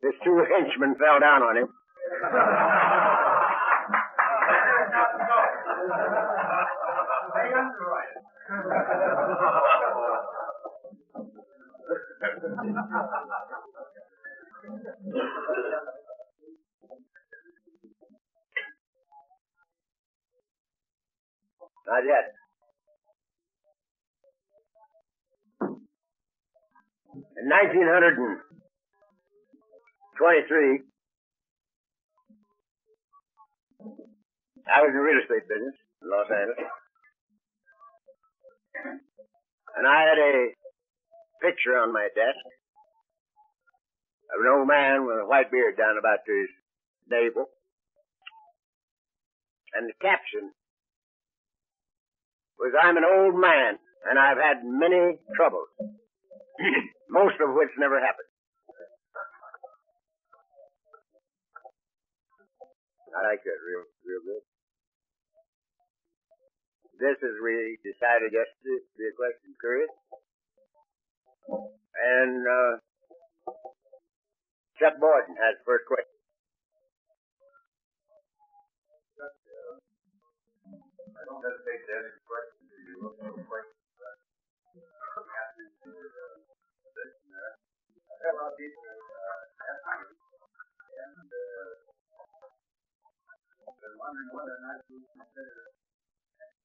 His two henchmen fell down on him. Not yet. In 1923, I was in the real estate business in Los Angeles. And I had a picture on my desk of an old man with a white beard down about to his navel. And the caption was, "I'm an old man, and I've had many troubles, most of which never happened." I like that real good. This is really decided yesterday to be a question period. And Chuck Borden has the first question. I don't hesitate to ask a question to you. Look for questions that happen in your session there. I have a lot of people asking you, and they're wondering whether or not you consider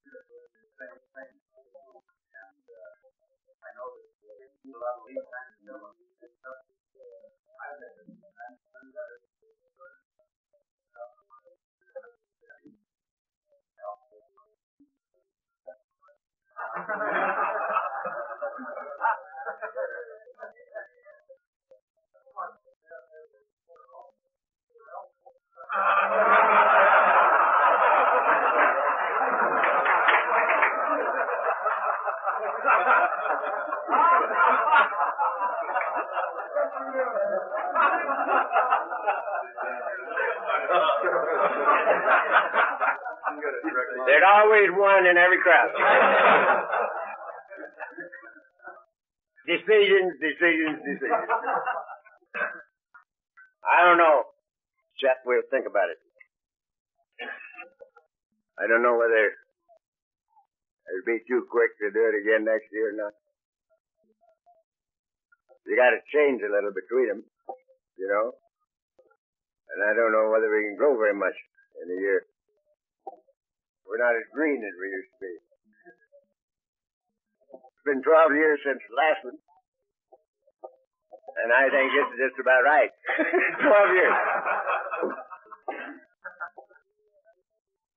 the same thing. And I know that you do a lot of lead time and dealing with this stuff. I've had to There's always one in every crowd. Decisions. I don't know. Chuck, we'll think about it. I don't know whether it'd be too quick to do it again next year or not. You got to change a little between them, you know. And I don't know whether we can grow very much in a year. We're not as green as we used to be. It's been 12 years since the last one. And I think this is just about right. 12 years.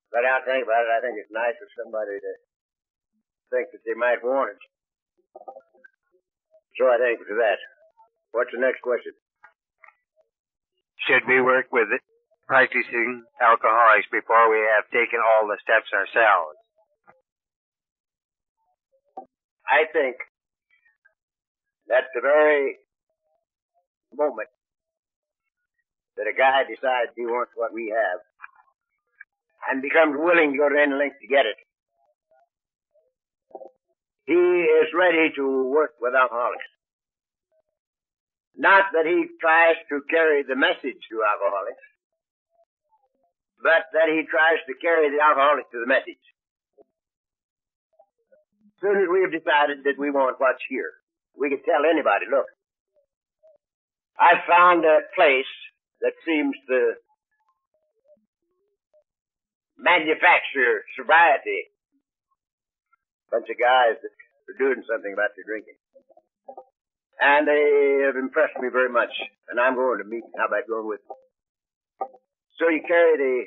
But I'll think about it. I think it's nice of somebody to think that they might want it. So I thank you for that. What's the next question? Should we work with practicing alcoholics before we have taken all the steps ourselves? I think that's the very moment that a guy decides he wants what we have and becomes willing to go to any length to get it. He is ready to work with alcoholics. Not that he tries to carry the message to alcoholics, but that he tries to carry the alcoholics to the message. As soon as we have decided that we want what's here, we can tell anybody, look, I found a place that seems to manufacture sobriety. Bunch of guys that are doing something about their drinking. And they have impressed me very much. And I'm going to meet them. How about going with them? So you carry the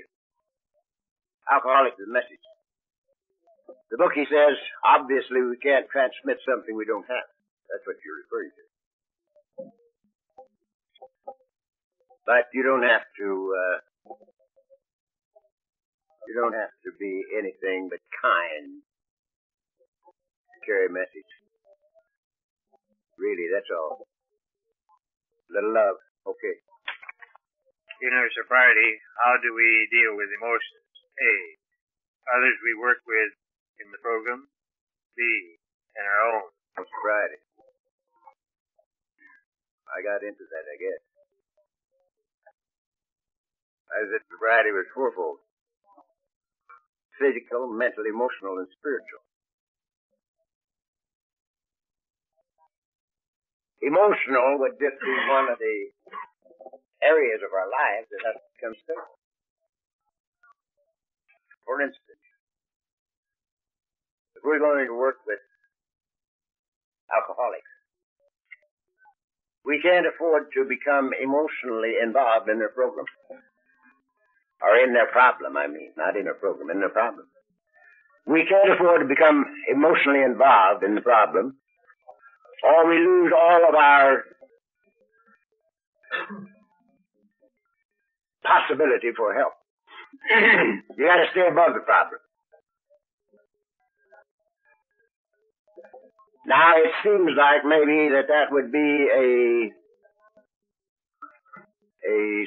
alcoholic the message. The book, he says, obviously we can't transmit something we don't have. That's what you're referring to. But you don't have to be anything but kind to carry a message. Really, that's all. Little love. Okay. In our sobriety, how do we deal with emotions? A, others we work with in the program. B, and our own. Sobriety. I got into that, I guess. as if sobriety was fourfold: physical, mental, emotional, and spiritual. Emotional would just be one of the areas of our lives that has to become stable. For instance, if we're going to work with alcoholics, we can't afford to become emotionally involved in their program. Or in their problem, I mean. Not in their program, in their problem. We can't afford to become emotionally involved in the problem, or we lose all of our possibility for help. You got to stay above the problem. Now, it seems like maybe that would be a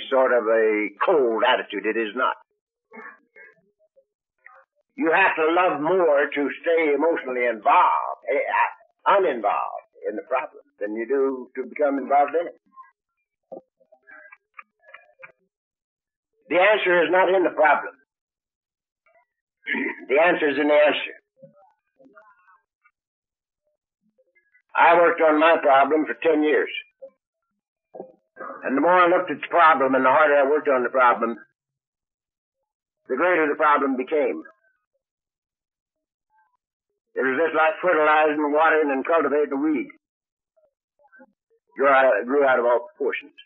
sort of a cold attitude. It is not. You have to love more to stay emotionally uninvolved in the problem than you do to become involved in it. The answer is not in the problem. The answer is in the answer. I worked on my problem for 10 years. And the more I looked at the problem and the harder I worked on the problem, the greater the problem became. It was just like fertilizing, watering, and cultivating a weed. It grew out of all proportions.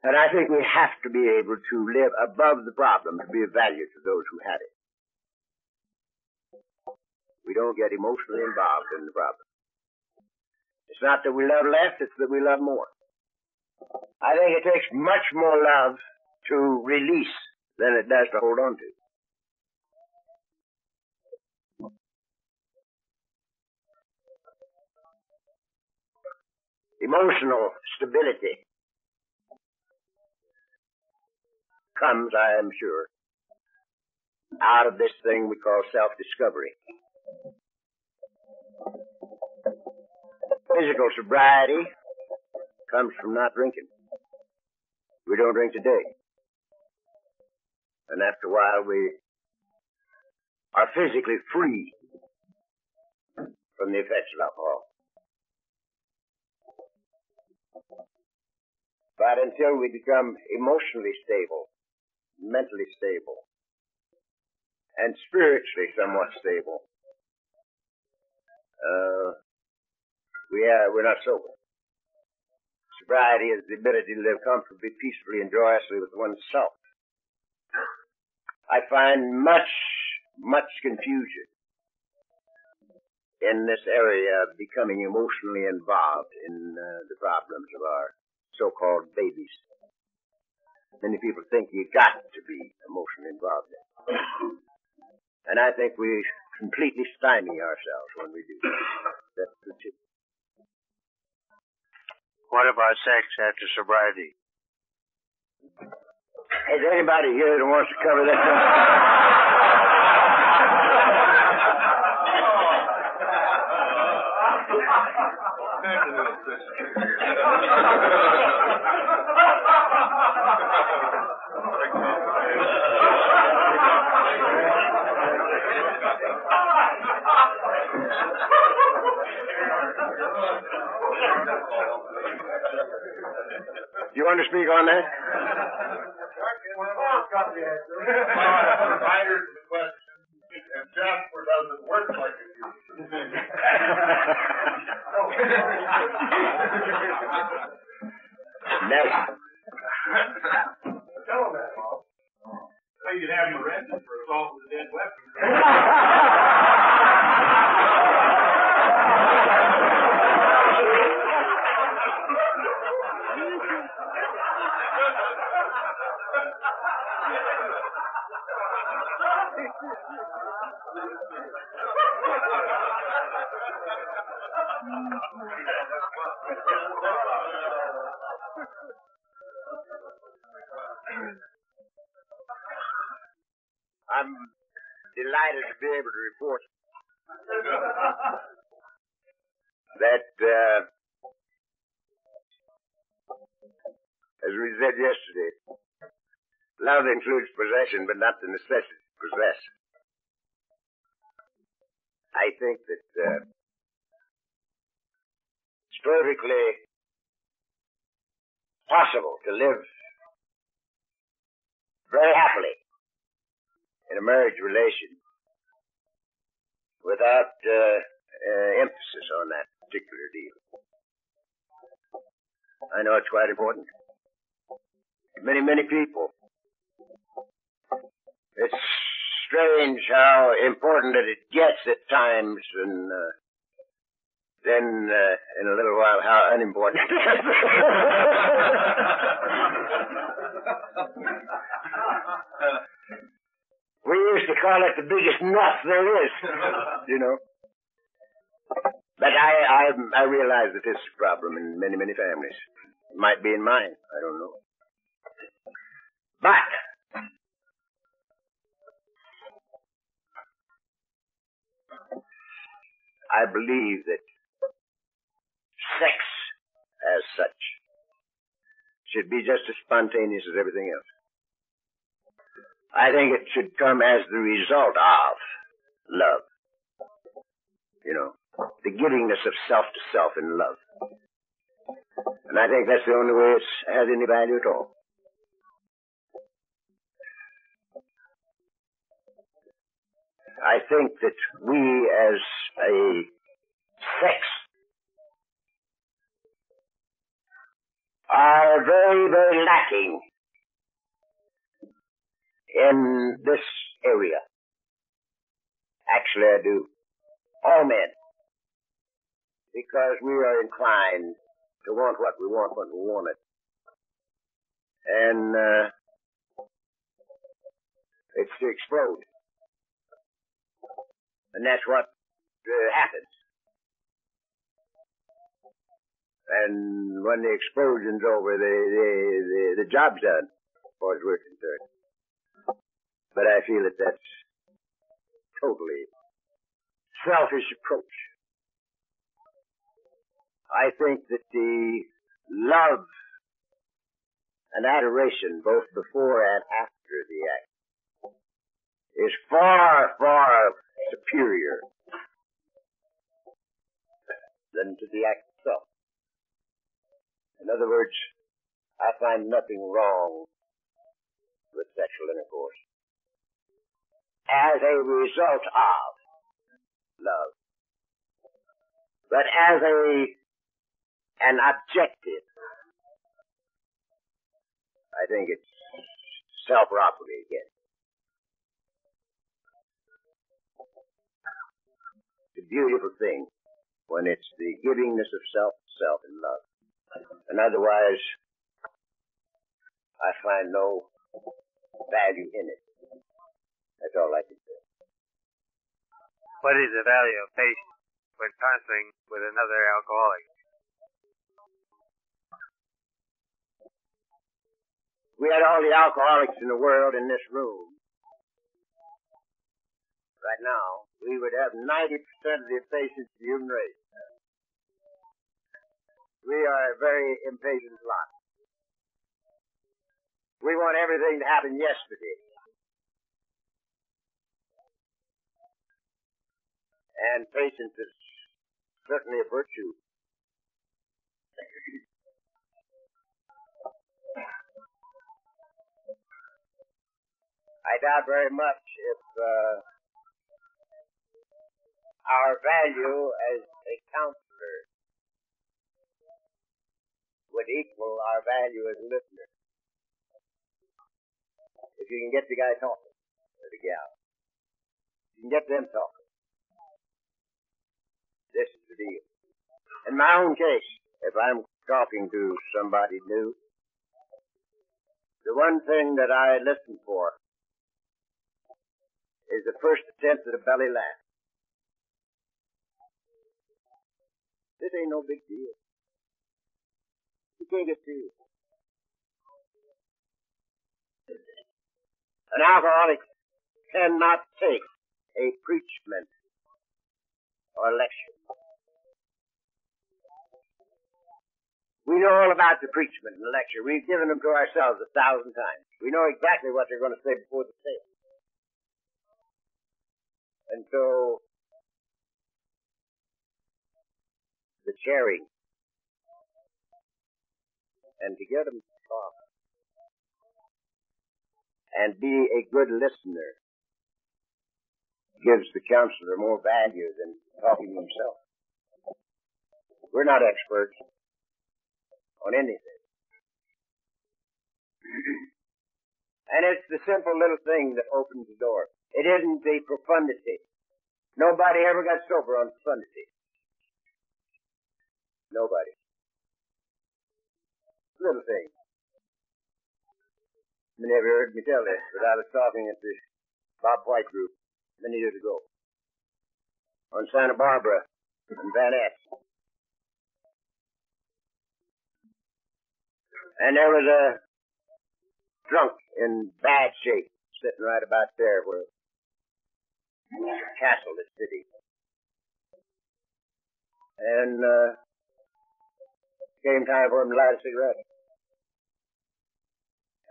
And I think we have to be able to live above the problem to be of value to those who had it. We don't get emotionally involved in the problem. It's not that we love less, it's that we love more. I think it takes much more love to release than it does to hold on to. Emotional stability comes, I am sure, out of this thing we call self-discovery. Physical sobriety comes from not drinking. We don't drink today. And after a while we are physically free from the effects of alcohol. But until we become emotionally stable, mentally stable, and spiritually somewhat stable, we're not sober. Sobriety is the ability to live comfortably, peacefully, and joyously with oneself. I find much confusion in this area of becoming emotionally involved in the problems of our so-called babies. Many people think you got to be emotionally involved in it. And I think we completely stymie ourselves when we do. That's the truth. What about sex after sobriety? Is there anybody here that wants to cover that? You want to speak on that? Got the answer. Providers the question, and Jasper doesn't work like it used to. Never. Tell him that, Bob. So you'd have him arrested for assault with a dead weapon. I'm delighted to be able to report that As we said yesterday, love includes possession, but not the necessity to possess. I think that it's perfectly possible to live very happily in a marriage relation without emphasis on that particular deal. I know it's quite important. Many, many people. It's strange how important that it gets at times, and then in a little while how unimportant it is. We used to call it the biggest nut there is, you know. But I realize that this is a problem in many, many families. It might be in mine. I don't know. But I believe that sex as such should be just as spontaneous as everything else. I think it should come as the result of love. You know, the givingness of self to self in love. And I think that's the only way it has any value at all. I think that we as a sex are very, very lacking in this area. Actually, I do. All men. Because we are inclined to want what we want when we want it. And it's to explode. And that's what happens. And when the explosion's over, the job's done, as far as we're concerned. But I feel that that's totally selfish approach. I think that the love and adoration, both before and after the act, is far, far superior than to the act itself. In other words, I find nothing wrong with sexual intercourse as a result of love. But as an objective, I think it's self-robbery again. It's a beautiful thing when it's the givingness of self to self in love. And otherwise, I find no value in it. That's all I can say. What is the value of patience when conferring with another alcoholic? We had all the alcoholics in the world in this room. Right now, we would have 90% of the impatience of the human race. We are a very impatient lot. We want everything to happen yesterday. And patience is certainly a virtue. I doubt very much if our value as a counselor would equal our value as a listener. If you can get the guy talking, or the gal, you can get them talking. This is the deal. In my own case, if I'm talking to somebody new, the one thing that I listen for is the first attempt at a belly laugh. This ain't no big deal. You can't get through. An alcoholic cannot take a preachment or lecture. We We know all about the preachment and the lecture. We've given them to ourselves 1,000 times. We know exactly what they're going to say before they say it. And so, the sharing, and to get them to talk, and be a good listener, gives the counselor more value than talking himself. We're not experts on anything. And it's the simple little thing that opens the door. It isn't the profundity. Nobody ever got sober on profundity. Nobody. Little thing. You never heard me tell this, but I was talking at the Bob White group many years ago on Santa Barbara and Van Ness. And there was a drunk in bad shape sitting right about there where the castle is sitting. And came time for him to light a cigarette.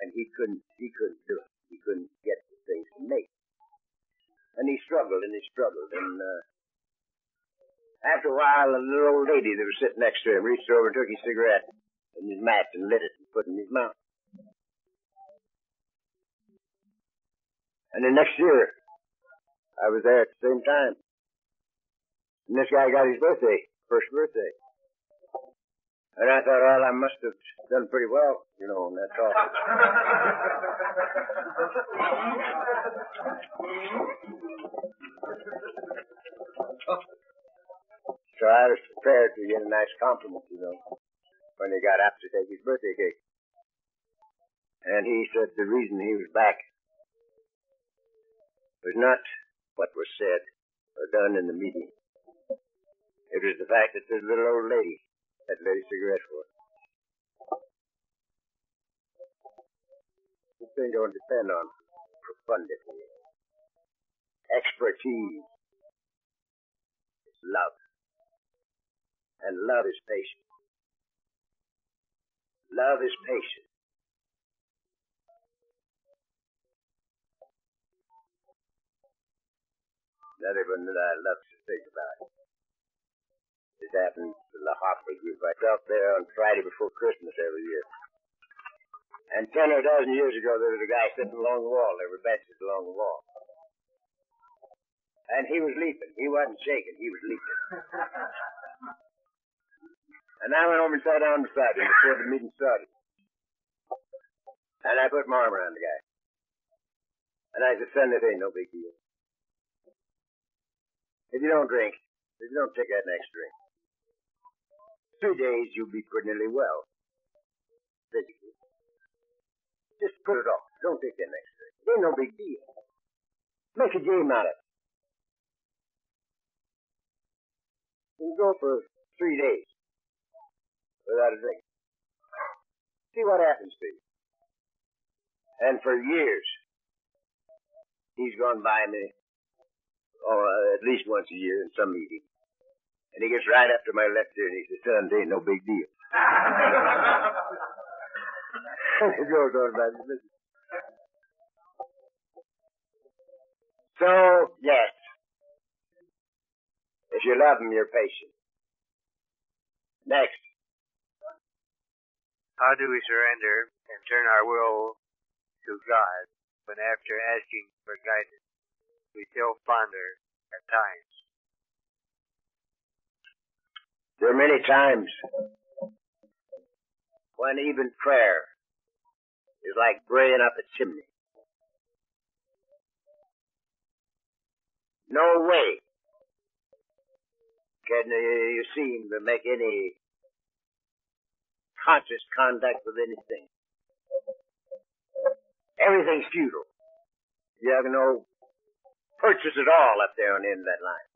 And he couldn't do it. He couldn't get the things to make. And he struggled. And after a while, a little old lady that was sitting next to him reached over and took his cigarette and his match and lit it and put it in his mouth. And the next year, I was there at the same time. And this guy got his first birthday. And I thought, well, I must have done pretty well, in that talk. So I was prepared to get a nice compliment, when he got up to take his birthday cake. And he said the reason he was back was not what was said or done in the meeting. It was the fact that this little old lady had lit a cigarette for him. This thing don't depend on profundity, expertise. It's love. And love is patient. Love is patient. Another one that I love to think about. This happens to the Hoffman group. I felt there on Friday before Christmas every year. And 10 or a dozen years ago, there was a guy sitting along the wall. There were benches along the wall. And he was leaping. He wasn't shaking. He was leaping. And I went over and sat down beside him before the meeting started. And I put my arm around the guy. And I said, son, it ain't no big deal. If you don't drink, if you don't take that next drink, 3 days you'll be pretty nearly well. Physically. Just put it off. Don't take that next drink. It ain't no big deal. Make a game out of it. You go for 3 days without a drink. See what happens to you. And for years, he's gone by me, at least once a year in some meeting. And he gets right up to my left ear and he says, son, it ain't no big deal. He goes on about his business. So, yes. If you love him, you're patient. Next. How do we surrender and turn our will to God when after asking for guidance, we still ponder at times? There are many times when even prayer is like braying up a chimney. No way can you seem to make any conscious contact with anything. Everything's futile. You have no purchase at all up there on the end of that line.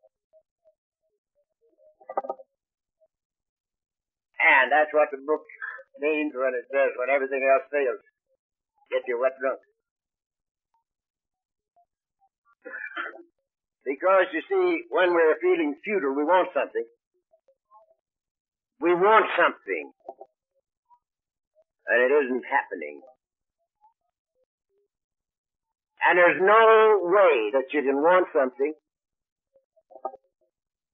And that's what the book means when it says, when everything else fails, get your wet drunk. Because, you see, when we're feeling futile, we want something. We want something. and it isn't happening. And there's no way that you can want something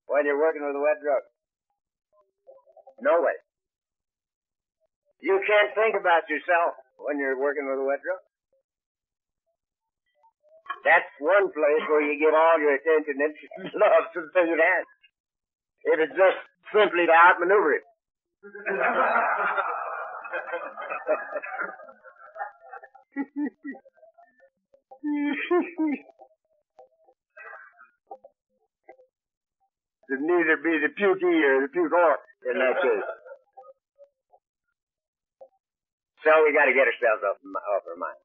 when you're working with a wet drug. No way. You can't think about yourself when you're working with a wet drug. That's one place where you give all your attention and love to the thing at hand. If it's just simply to outmaneuver it. It'd neither be the pukey or the puke-or in that case. So we got to get ourselves off our mind.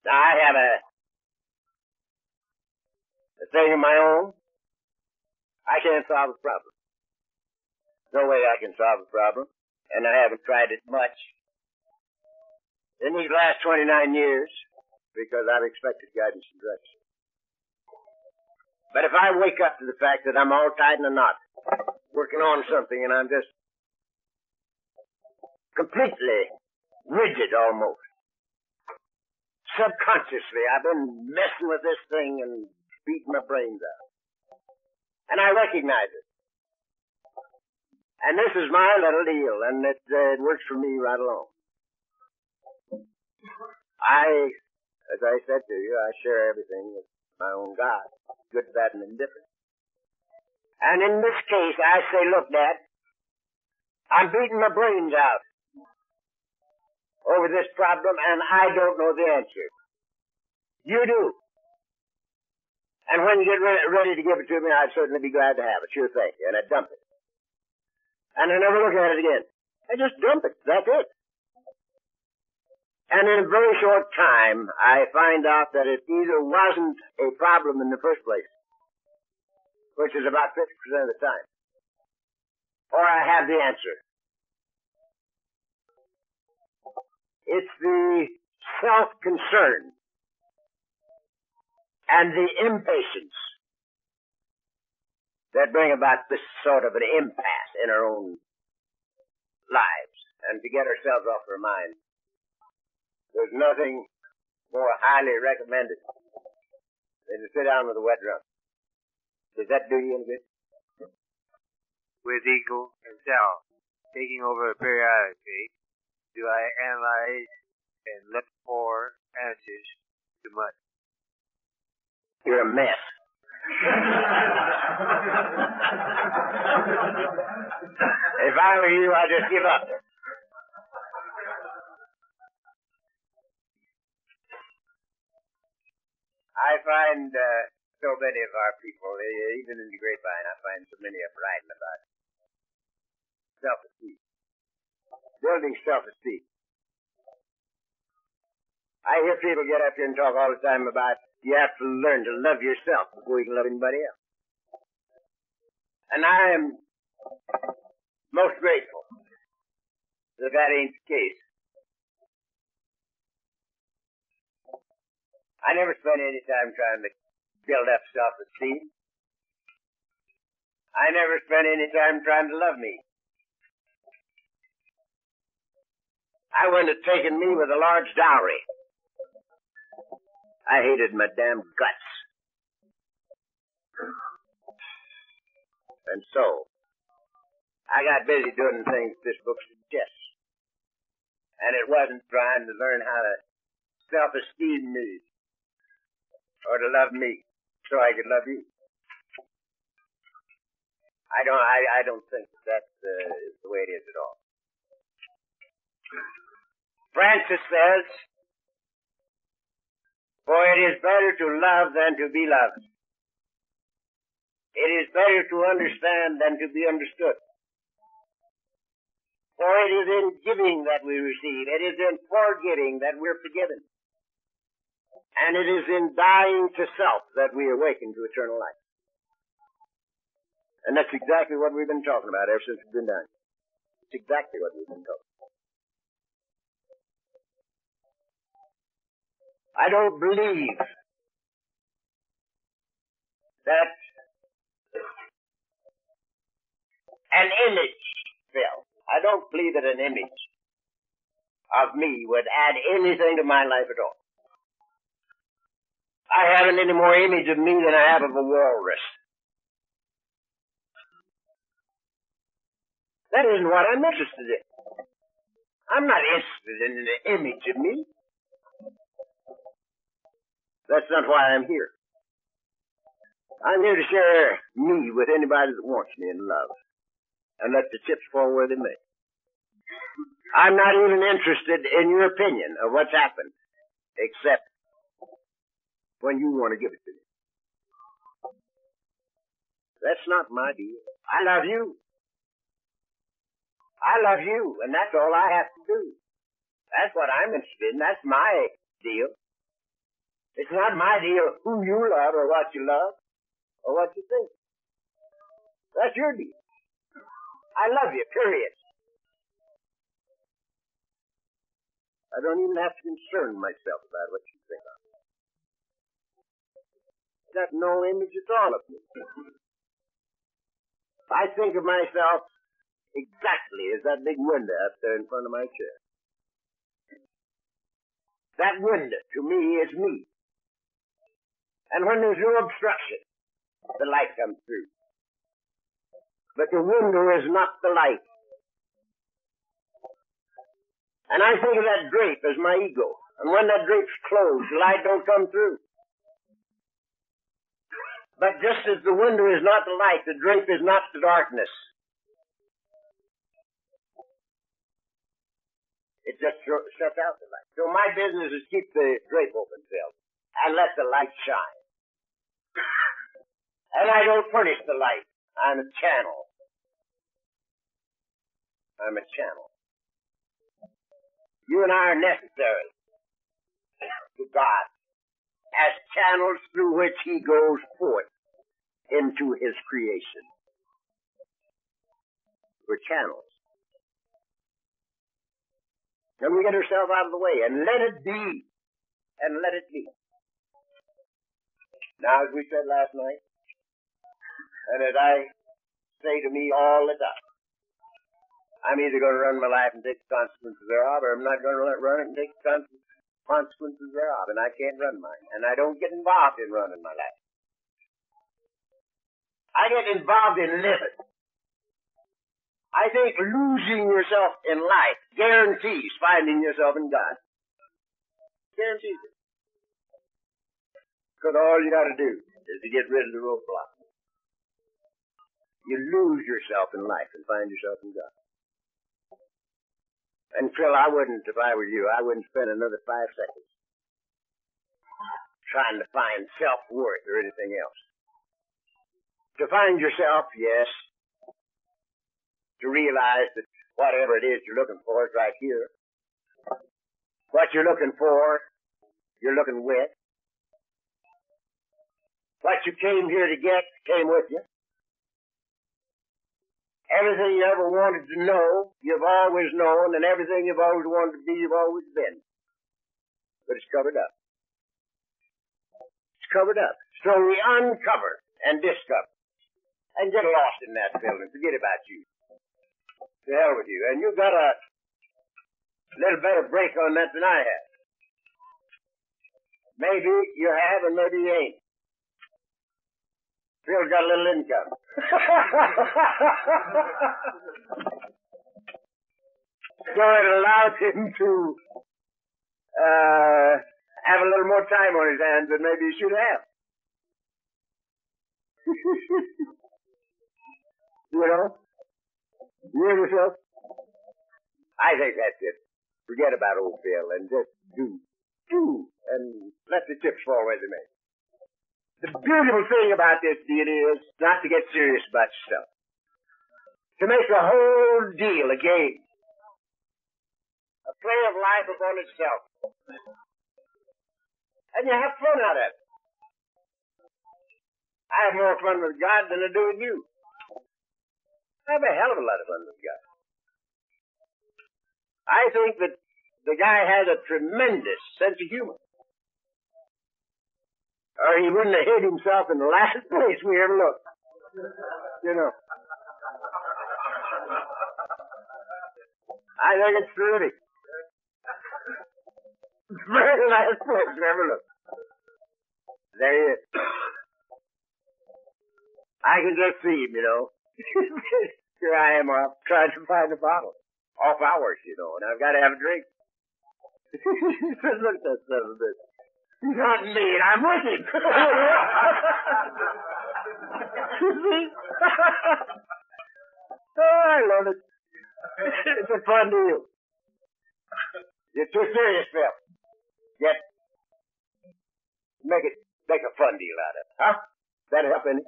Now I have a thing of my own. I can't solve a problem. No way I can solve a problem, and I haven't tried it much in these last 29 years because I've expected guidance and direction. But if I wake up to the fact that I'm all tied in a knot, working on something, and I'm just completely rigid almost, subconsciously I've been messing with this thing and beating my brains out. And I recognize it. And this is my little deal, and it works for me right along. As I said to you, I share everything with my own God, good, bad, and indifferent. And in this case, I say, look, Dad, I'm beating my brains out over this problem, and I don't know the answer. You do. And when you get ready to give it to me, I'd certainly be glad to have it. Sure thing. And I'd dump it. And I never look at it again. I just dump it. That's it. And in a very short time, I find out that it either wasn't a problem in the first place, which is about 50% of the time, or I have the answer. It's the self-concern and the impatience that bring about this sort of an impasse in our own lives. And to get ourselves off our mind, there's nothing more highly recommended than to sit down with a wet drum. Does that do you any good? With ego and self taking over periodically, do I analyze and look for answers to much? You're a mess. If I were you, I'd just give up. I find so many of our people, even in the grapevine, I find so many of them writing about self-esteem. Building self-esteem. I hear people get up here and talk all the time about you have to learn to love yourself before you can love anybody else. And I am most grateful that that ain't the case. I never spent any time trying to build up self-esteem. I never spent any time trying to love me. I wouldn't have taken me with a large dowry. I hated my damn guts. And so, I got busy doing things this book suggests. And it wasn't trying to learn how to self-esteem me or to love me so I could love you. I don't think that is the way it is at all. Francis says, for it is better to love than to be loved. It is better to understand than to be understood. For it is in giving that we receive. It is in forgiving that we're forgiven. And it is in dying to self that we awaken to eternal life. And that's exactly what we've been talking about ever since we've been down. It's exactly what we've been talking about. I don't believe that an image fell. I don't believe that an image of me would add anything to my life at all. I haven't any more image of me than I have of a walrus. That isn't what I'm interested in. I'm not interested in an image of me. That's not why I'm here. I'm here to share me with anybody that wants me in love, and let the chips fall where they may. I'm not even interested in your opinion of what's happened, except when you want to give it to me. That's not my deal. I love you. I love you, and that's all I have to do. That's what I'm interested in. That's my deal. It's not my deal who you love or what you love or what you think. That's your deal. I love you, period. I don't even have to concern myself about what you think of me. I've got no image at all of me. I think of myself exactly as that big window up there in front of my chair. That window, to me, is me. And when there's no obstruction, the light comes through. But the window is not the light. And I think of that drape as my ego. And when that drape's closed, the light don't come through. But just as the window is not the light, the drape is not the darkness. It just shuts out the light. So my business is keep the drape open, Phil, and let the light shine. And I don't furnish the light. I'm a channel. I'm a channel. You and I are necessary to God as channels through which He goes forth into His creation. We're channels. And we get ourselves out of the way and let it be. And let it be. Now, as we said last night, and as I say to me all the time, I'm either going to run my life and take the consequences thereof, or I'm not going to run it and take the consequences thereof, and I can't run mine. And I don't get involved in running my life. I get involved in living. I think losing yourself in life guarantees finding yourself in God. Guarantees it. Because all you got to do is to get rid of the roadblock. You lose yourself in life and find yourself in God. And Phil, I wouldn't, if I were you, I wouldn't spend another 5 seconds trying to find self-worth or anything else. To find yourself, yes. To realize that whatever it is you're looking for is right here. What you're looking for, you're looking with. What you came here to get came with you. Everything you ever wanted to know, you've always known, and everything you've always wanted to be, you've always been. But it's covered up. It's covered up. So we uncover and discover. And get lost in that building. Forget about you. To hell with you. And you've got a little better break on that than I have. Maybe you have and maybe you ain't. Phil's got a little income. So it allows him to have a little more time on his hands than maybe he should have. You know? You hear yourself? I think that's it. Forget about old Phil and just do, and let the chips fall where they may. The beautiful thing about this deal is not to get serious about yourself. To make the whole deal a game. A play of life upon itself. And you have fun out of it. I have more fun with God than I do with you. I have a hell of a lot of fun with God. I think that the guy has a tremendous sense of humor. Or he wouldn't have hid himself in the last place we ever looked. You know. I think it's terrific. Very nice place. Never look. There he is. I can just see him, you know. Here I am off trying to find a bottle. Off hours, you know, and I've got to have a drink. Look at that son of a bitch. He's not mean. I'm with him. You see? Oh, I love it. It's a fun deal. You're too serious, Phil. Yet, make a fun deal out of it, huh? That'll help any.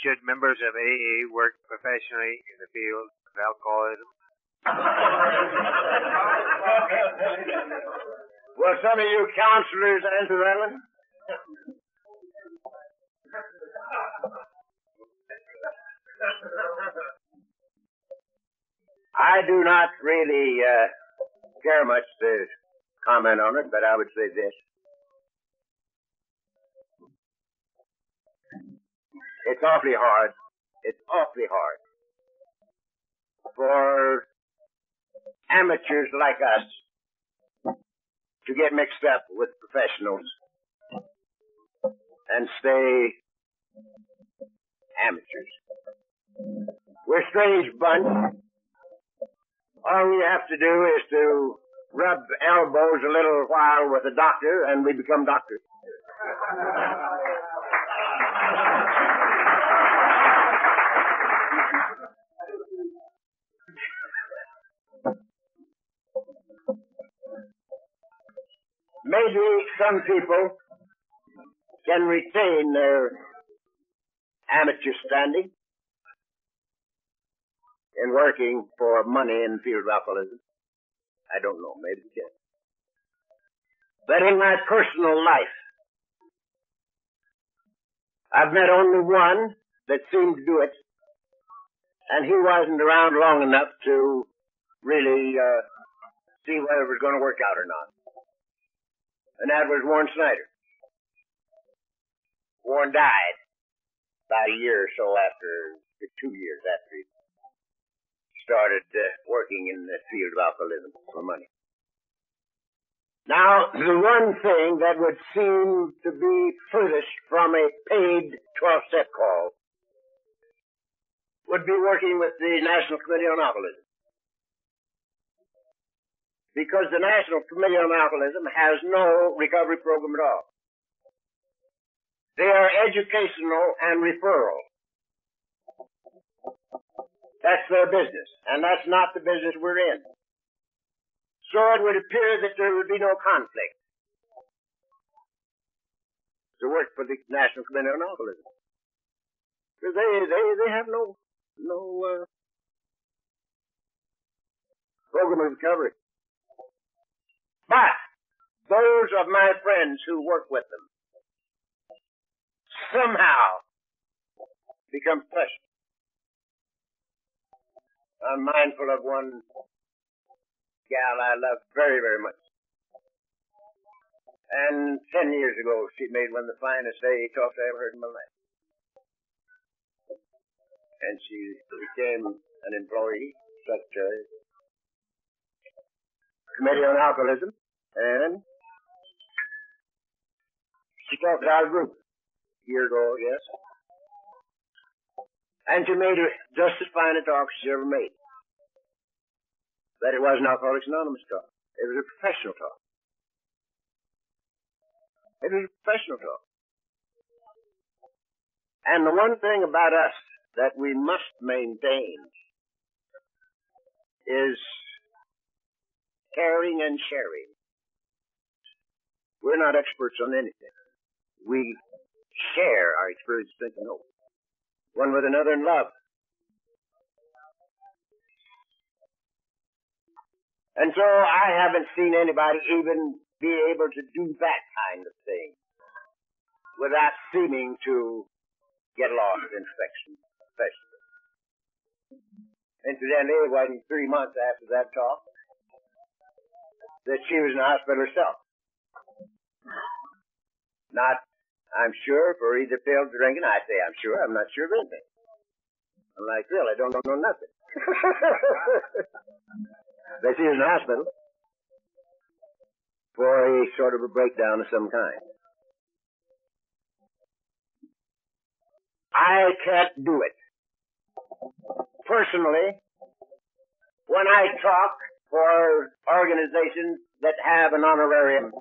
Should members of AA work professionally in the field of alcoholism? Will some of you counselors answer that one? I do not really care much to comment on it, but I would say this. It's awfully hard. It's awfully hard for amateurs like us to get mixed up with professionals and stay amateurs. We're a strange bunch. All we have to do is to rub elbows a little while with a doctor and we become doctors. Maybe some people can retain their amateur standing in working for money in the field of alcoholism. I don't know. Maybe they can. But in my personal life, I've met only one that seemed to do it, and he wasn't around long enough to really see whether it was going to work out or not. And that was Warren Snyder. Warren died about a year or so after, 2 years after he started working in the field of alcoholism for money. Now, the one thing that would seem to be furthest from a paid 12-step call would be working with the National Committee on Alcoholism. Because the National Committee on Alcoholism has no recovery program at all. They are educational and referral. That's their business, and that's not the business we're in. So it would appear that there would be no conflict to work for the National Committee on Alcoholism. Because they have no program of recovery. But those of my friends who work with them somehow become flushed. I'm mindful of one gal I love very, very much. And 10 years ago, she made one of the finest AA talks I ever heard in my life. And she became an employee, secretary, Committee on Alcoholism, and she talked to our group a year ago, yes. And she made just as fine a talk as she ever made. But it wasn't Alcoholics Anonymous talk. It was a professional talk. It was a professional talk. And the one thing about us that we must maintain is caring and sharing. We're not experts on anything. We share our experience, think, and hope. One with another in love. And so I haven't seen anybody even be able to do that kind of thing without seeming to get lost in affection. Incidentally, it wasn't 3 months after that talk that she was in the hospital herself. Not, I'm sure, for either pills or drinking. I say I'm sure. I'm not sure of anything. I'm like, Phil, I don't know nothing. But she was in the hospital. for a sort of a breakdown of some kind. I can't do it. Personally, when I talk for organizations that have an honorarium,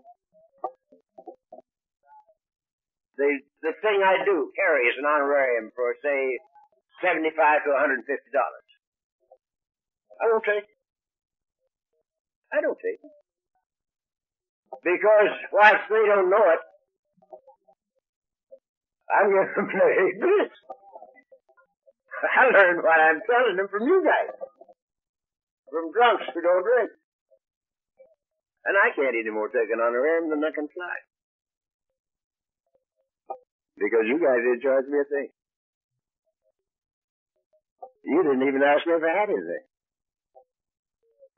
the thing I do carries an honorarium for, say, $75 to $150. I don't take it. I don't take it. Because whilst they don't know it, I'm going to play this. I learned what I'm telling them from you guys. From drunks who don't drink. And I can't any more take an honorarium than I can fly. Because you guys didn't charge me a thing. You didn't even ask me if I had anything.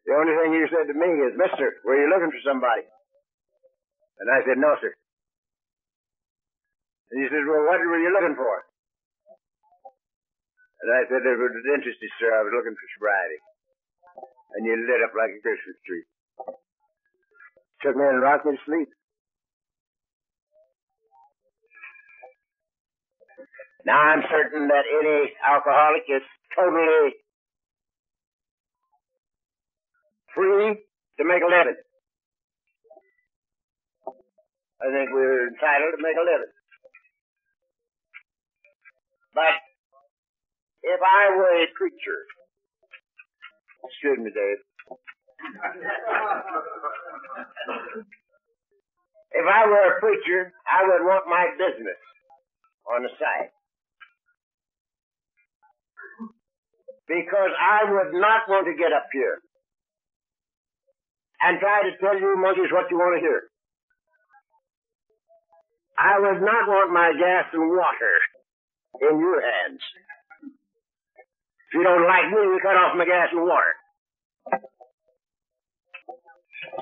The only thing you said to me is, "Mister, were you looking for somebody?" And I said, "No, sir." And he said, "Well, what were you looking for?" And I said, "It was interesting, sir. I was looking for sobriety." And you lit up like a Christmas tree. Took me and rocked me to sleep. Now, I'm certain that any alcoholic is totally free to make a living. I think we're entitled to make a living. But if I were a preacher, excuse me, Dave. If I were a preacher, I would want my business on the side. Because I would not want to get up here and try to tell you monkeys what you want to hear. I would not want my gas and water in your hands. If you don't like me, you cut off my gas and water.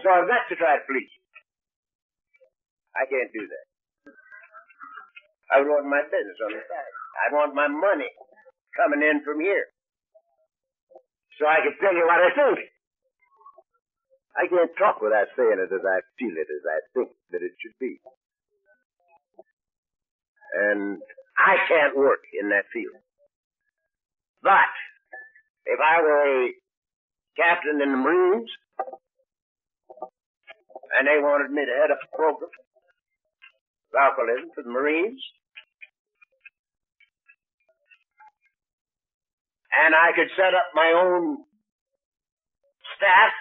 So I've got to try to please you. I can't do that. I would want my business on the side. I want my money coming in from here, so I can tell you what I think. I can't talk without saying it as I feel it, as I think that it should be. And I can't work in that field. But if I were a captain in the Marines, and they wanted me to head up a program of alcoholism for the Marines, and I could set up my own staff,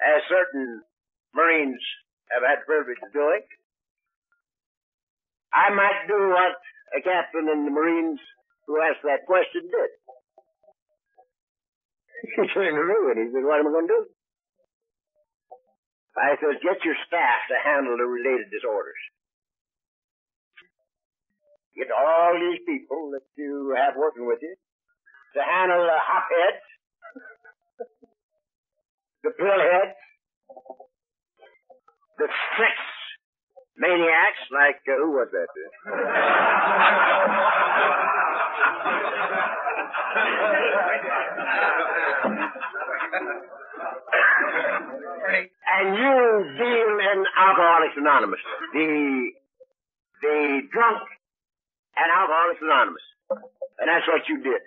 as certain Marines have had the privilege of doing, I might do what a captain in the Marines who asked that question did. He turned to me and he said, "What am I going to do?" I said, "Get your staff to handle the related disorders. Get all these people that you have working with you to handle the hopheads, the pillheads, the sex maniacs, like, who was that? And you deal in Alcoholics Anonymous, the drunk and Alcoholics Anonymous. And that's what you did.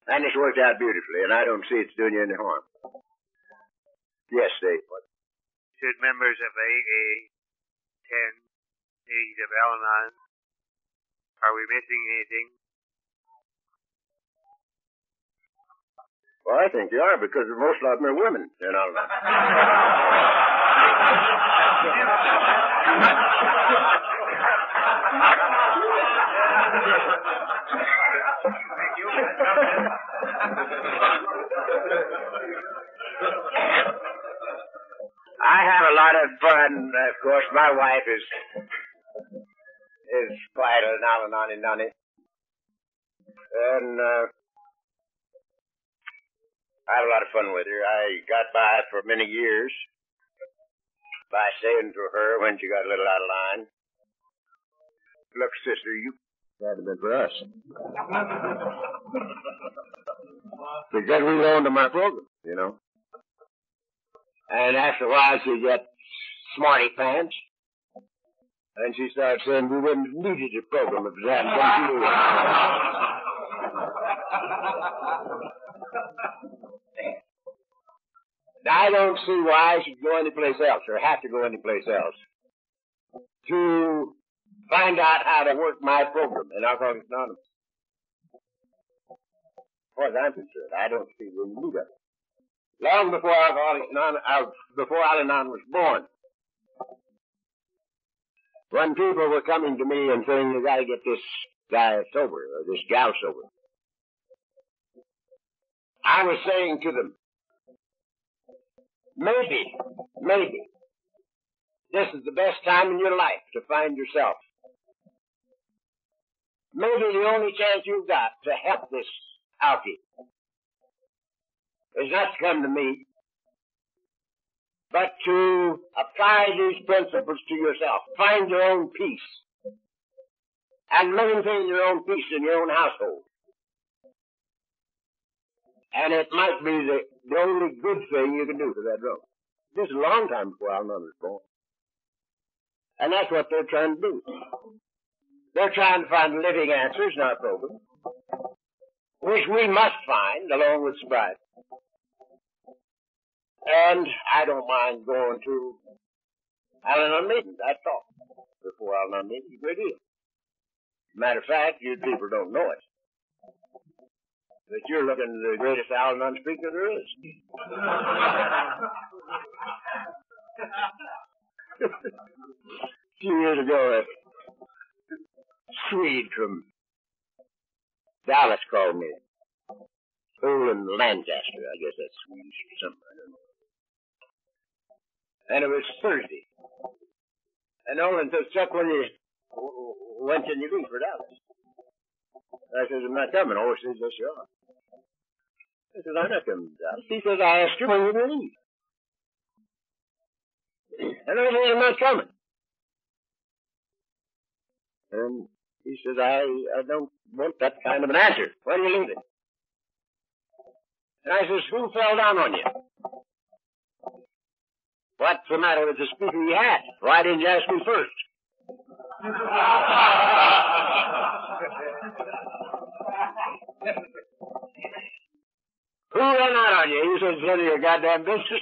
And it's worked out beautifully, and I don't see it's doing you any harm. Yes, Dave. Should members of AA attend meetings of Al-Anon? Are we missing anything? Well, I think you are, because most of them are women in Al-Anon. I have a lot of fun. Of course, my wife is quite an Al-Anon nunny. And I have a lot of fun with her. I got by for many years by saying to her when she got a little out of line, "Look, sister, you that'd have been for us." Because we owned to my program, you know. And after a while, she got smarty pants. And she started saying we wouldn't have needed a program if it hadn't come to you. I don't see why I should go anyplace else or have to go anyplace else to find out how to work my program in Alcoholics Anonymous. As far as I'm concerned, I don't see the need of it. Long before before Al-Anon was born, when people were coming to me and saying, you gotta get this guy sober or this gal sober, I was saying to them, maybe, this is the best time in your life to find yourself. Maybe the only chance you've got to help this alkie is not to come to me, but to apply these principles to yourself. Find your own peace. And maintain your own peace in your own household. And it might be the only good thing you can do for that drunk. This is a long time before Al-Anon was born. And that's what they're trying to do. They're trying to find living answers in our program, which we must find along with sobriety. And I don't mind going to Al-Anon meetings. I talk before Al-Anon meetings a great deal. Matter of fact, you people don't know it, but you're looking at the greatest Al-Anon speaker there is. A few years ago, a Swede from Dallas called me. Olin Lancaster, I guess that's Swedish or something, I don't know. And it was Thursday. And Olin said, Chuck, when can you leave for Dallas? I says, I'm not coming. Oh, he says, yes, you are. I says, I'm not coming to Dallas. He says, I asked you when you can leave. And I said, I'm not coming. And he says, I don't want that kind of an answer. When are you leaving? And I says, who fell down on you? What's the matter with the speaker you had? Why didn't you ask me first? Who ran out on you? You said, none of your goddamn business.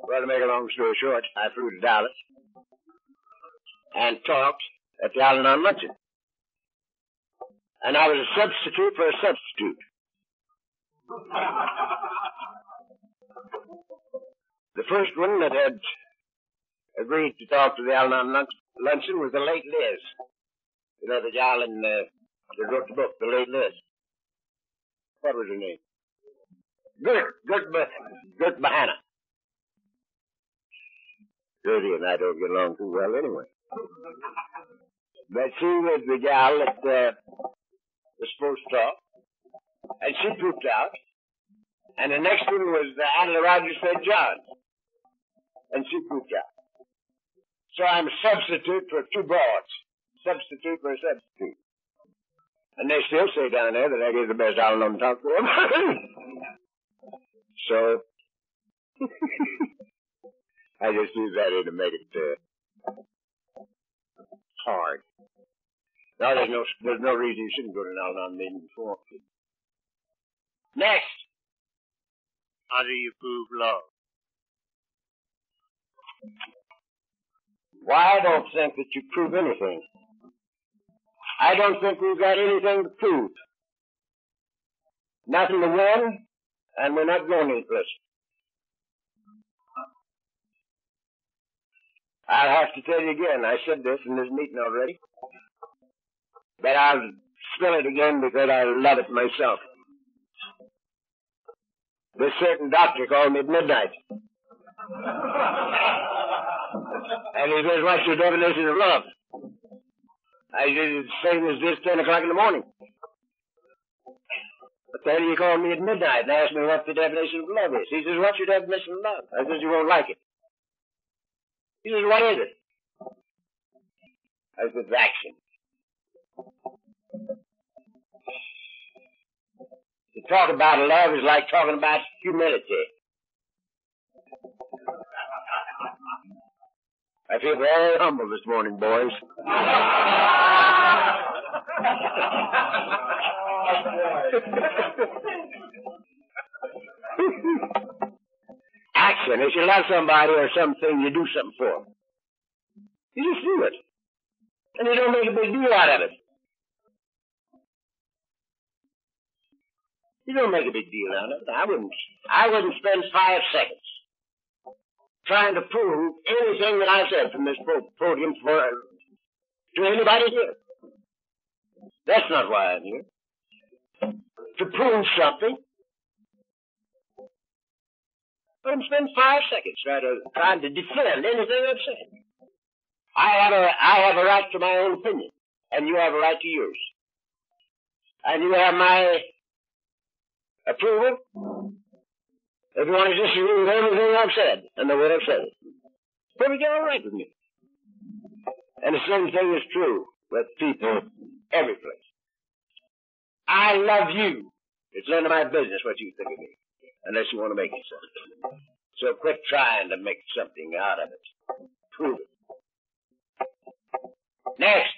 Well, to make a long story short, I flew to Dallas and talked at the Al-Anon luncheon. And I was a substitute for a substitute. The first one that had agreed to talk to the Al-Anon luncheon was the late Liz. You know, the gal that wrote the book, the late Liz. What was her name? Gert Bahana. Gertie and I don't get along too well anyway. But she was the gal that was supposed to talk, and she pooped out. And the next one was Adela Rogers St. John's, and she pooped out. So I'm a substitute for two broads. Substitute for a substitute. And they still say down there that I get the best Al-Anon talk to them. So I just use that in to make it hard. No, there's no reason you shouldn't go to an Al-Anon meeting before. Next. How do you prove love? Why, I don't think that you prove anything. I don't think we've got anything to prove. Nothing to win, and we're not going anyplace. I'll have to tell you again, I said this in this meeting already, but I'll spell it again because I love it myself. This certain doctor called me at midnight. And he says, what's your definition of love? I said, it's the same as this, 10 o'clock in the morning. But then he called me at midnight and asked me what the definition of love is. He says, what's your definition of love? I says, you won't like it. He says, what is it? I said, action. To talk about love is like talking about humility. I feel very humble this morning, boys. Action. If you love somebody or something, you do something for them. You just do it. And you don't make a big deal out of it. You don't make a big deal out of it. I wouldn't spend 5 seconds trying to prove anything that I said from this podium to anybody here. That's not why I'm here. To prove something. I wouldn't spend 5 seconds trying to defend anything I've said. I have a right to my own opinion, and you have a right to yours. And you have my approval if you want to disagree with everything I've said and the way I've said it. Perfectly all right with me. And the same thing is true with people every place. I love you. It's none of my business what you think of me, unless you want to make it so. So quit trying to make something out of it. Prove it. Next.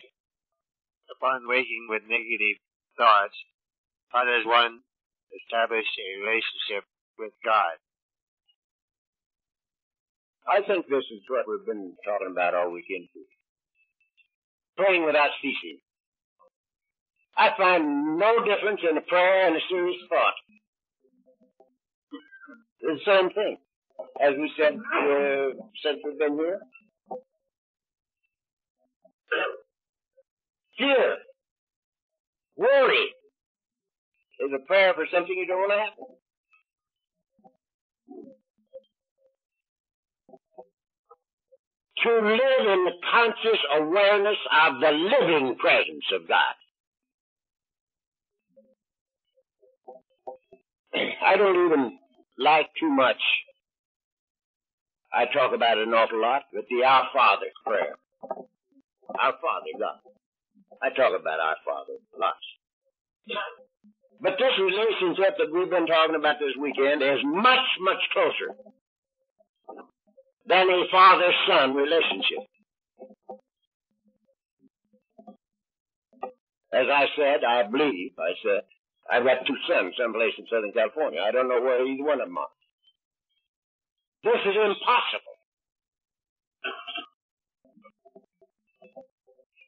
Upon waking with negative thoughts, how does one establish a relationship with God? I think this is what we've been talking about all weekend. Praying without ceasing. I find no difference in a prayer and a serious thought. It's the same thing. As we said since we've been here. Fear, worry is a prayer for something you don't want to happen. To live in the conscious awareness of the living presence of God. I don't even like too much. I talk about it an awful lot, but the Our Father prayer. Our Father, God. I talk about Our Father lots. But this relationship that we've been talking about this weekend is much, much closer than a father-son relationship. As I said, I've got 2 sons someplace in Southern California. I don't know where either one of them are. This is impossible.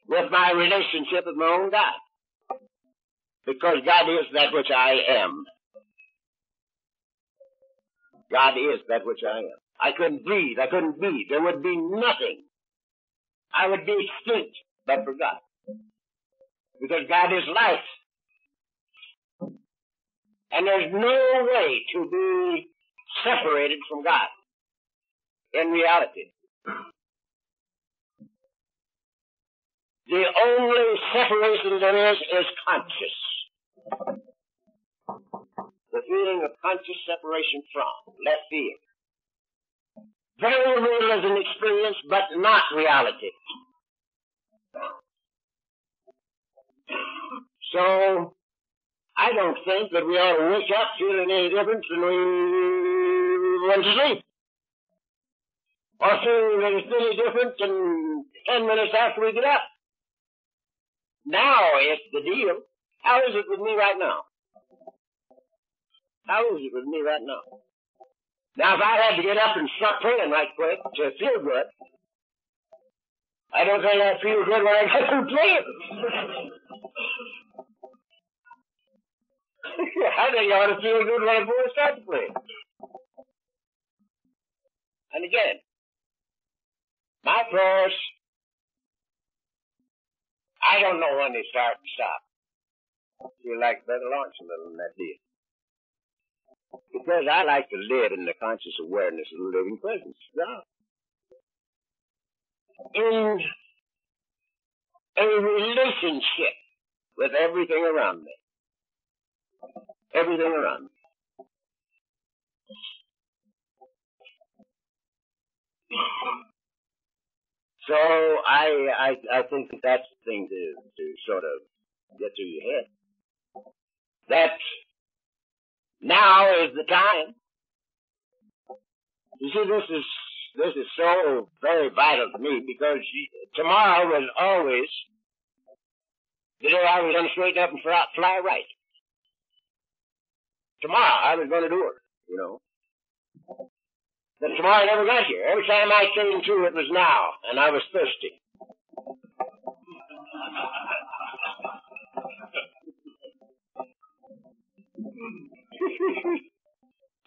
With my relationship with my own God. Because God is that which I am. God is that which I am. I couldn't breathe. I couldn't be. There would be nothing. I would be extinct but for God. Because God is life. And there's no way to be separated from God in reality. The only separation there is conscious. The feeling of conscious separation from, left field. Very real as an experience, but not reality. So, I don't think that we ought to wake up feeling any different than we went to sleep. Or feeling that it's any different than 10 minutes after we get up. Now is the deal. How is it with me right now? How is it with me right now? Now, if I had to get up and start praying right quick to feel good, I don't think I'd feel good when I get through praying. I think I ought to feel good when I start to pray. And again, my prayers, I don't know when they start and stop. I feel like better launch a little than that deal. Because I like to live in the conscious awareness of the living presence of God. In a relationship with everything around me. Everything around me. So I think that that's the thing to sort of get through your head. That Now is the time. You see, this is so very vital to me because tomorrow was always the day I was going to straighten up and fly right. Tomorrow I was going to do it, you know. But tomorrow never got here. Every time I came to, it was now, and I was thirsty.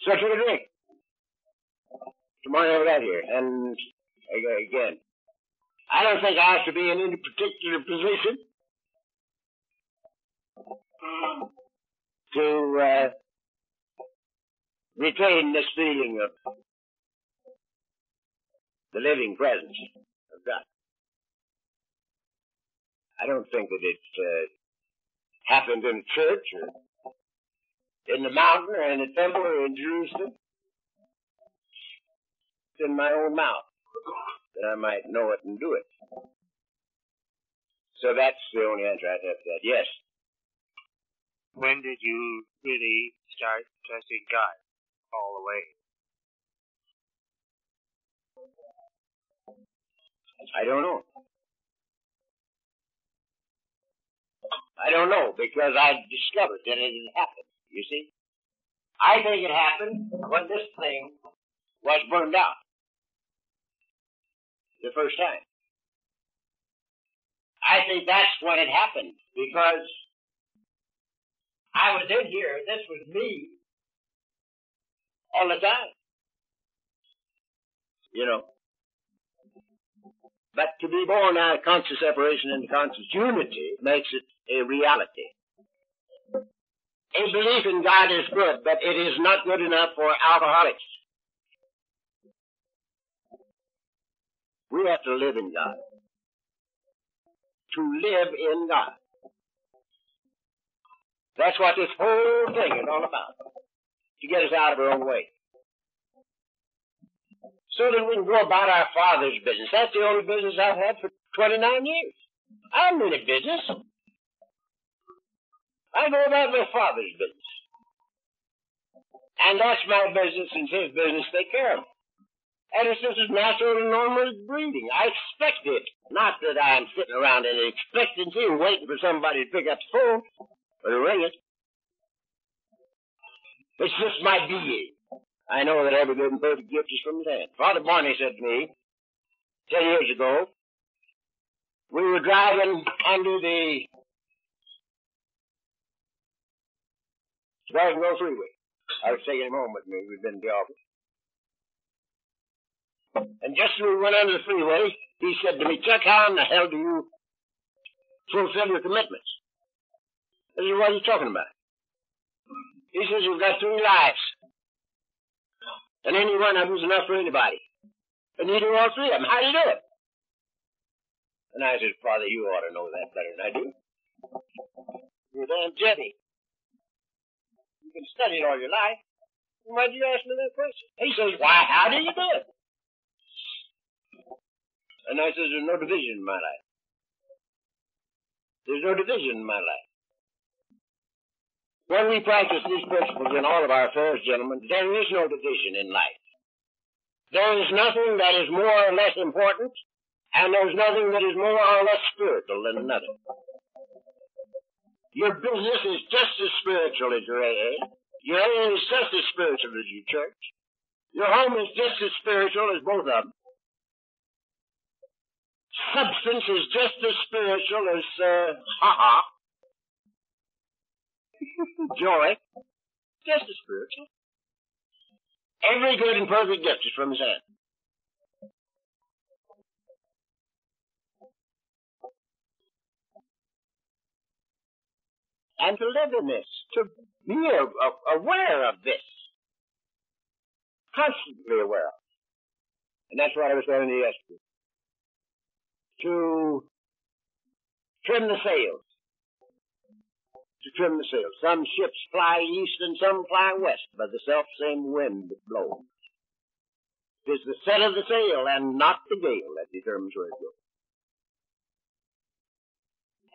So I took a drink. Tomorrow never got here, and again, I don't think I have to be in any particular position to retain this feeling of the living presence of God. I don't think that it happened in a church or in the mountain or in the temple or in Jerusalem. It's in my own mouth that I might know it and do it. So that's the only answer I have to that. Yes. When did you really start trusting God all the way? I don't know. I don't know, because I discovered that it had happened, you see. I think it happened when this thing was burned out. The first time. I think that's when it happened, because I was in here, this was me, all the time. You know. But to be born out of conscious separation and conscious unity makes it a reality. A belief in God is good, but it is not good enough for alcoholics. We have to live in God. To live in God. That's what this whole thing is all about. To get us out of our own way. So that we can go about our Father's business. That's the only business I've had for 29 years. I'm in a business. I go about my Father's business. And that's my business and His business take care of it. And it's just as natural and normal as breathing. I expect it. Not that I'm sitting around in expectancy and waiting for somebody to pick up the phone or to ring it. It's just my being. I know that every good and perfect gift is from His hand. Father Barney said to me 10 years ago, we were driving under the Garden Grove Freeway. I was taking him home with me. We'd been to the office. And just as we went under the freeway, he said to me, Chuck, how in the hell do you fulfill your commitments? I said, what are you talking about? He says, you've got 3 lives. And any one of them is enough for anybody. And you do all 3 of them. How do you do it? And I said, Father, you ought to know that better than I do. You're damn jetty. You can study it all your life. Why did you ask me that question? He says, why, how do you do it? And I says, there's no division in my life. There's no division in my life. When we practice these principles in all of our affairs, gentlemen, there is no division in life. There is nothing that is more or less important, and there's nothing that is more or less spiritual than another. Your business is just as spiritual as your AA. Your AA is just as spiritual as your church. Your home is just as spiritual as both of them. Substance is just as spiritual as, joy. Just as spiritual. Every good and perfect gift is from His hand. And to live in this, to be aware of this, constantly aware of it. And that's what I was telling you yesterday. To trim the sails. To trim the sails. Some ships fly east and some fly west by the self-same wind that blows. It is the set of the sail and not the gale that determines where it goes.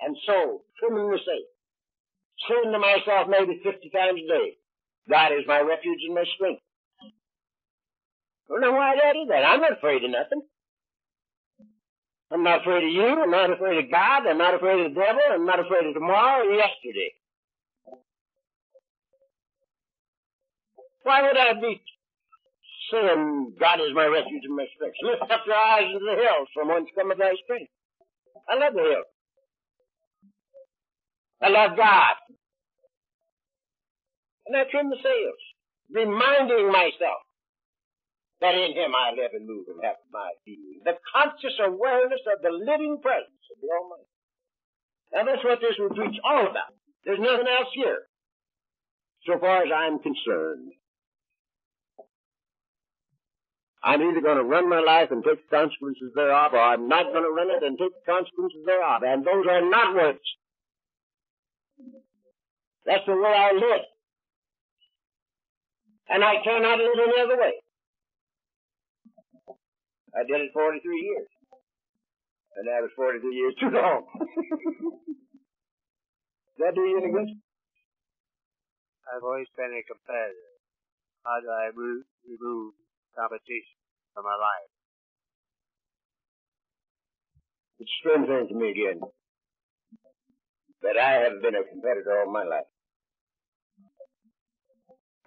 And so, trimming the sail. Saying to myself maybe 50 times a day, God is my refuge and my strength. Well, now why did I do that? I'm not afraid of nothing. I'm not afraid of you. I'm not afraid of God. I'm not afraid of the devil. I'm not afraid of tomorrow or yesterday. Why would I be saying God is my refuge and my strength? Lift up your eyes into the hills from whence cometh thy strength. I love the hills. I love God. And I trim the sails, reminding myself that in Him I live and move and have my being. The conscious awareness of the living presence of the Almighty. Now that's what this retreat's all about. There's nothing else here, so far as I'm concerned. I'm either going to run my life and take the consequences thereof, or I'm not going to run it and take the consequences thereof. And those are not words. That's the way I live. And I cannot live any other way. I did it 43 years. And that was 43 years too long. Does that do you any good? I've always been a competitor. How do I remove competition from my life? It's a strange thing to me again that I have been a competitor all my life.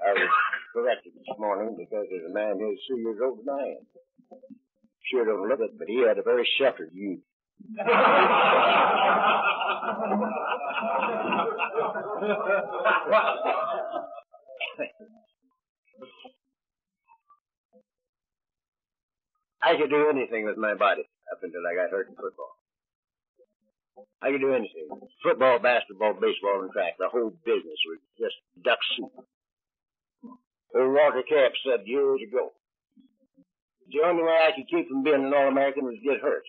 I was corrected this morning because there's a man here 2 years older than I am. Sure don't look it, but he had a very sheltered youth. I could do anything with my body up until I got hurt in football. I could do anything. Football, basketball, baseball, and track. The whole business was just duck soup. Old Walter Camp said years ago, the only way I could keep from being an All-American was get hurt.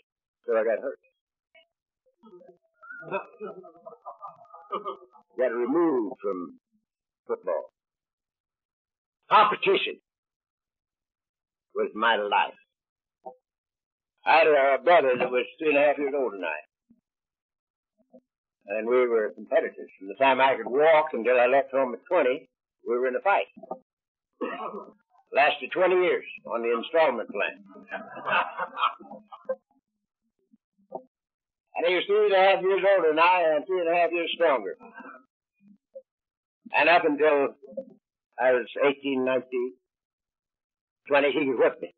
So I got hurt. Got removed from football. Competition was my life. I had a brother that was 3.5 years older than I. And we were competitors. From the time I could walk until I left home at 20, we were in a fight. Lasted 20 years on the installment plan. And he was 3.5 years older than I and 3.5 years stronger. And up until I was 18, 19, 20, he could whip me.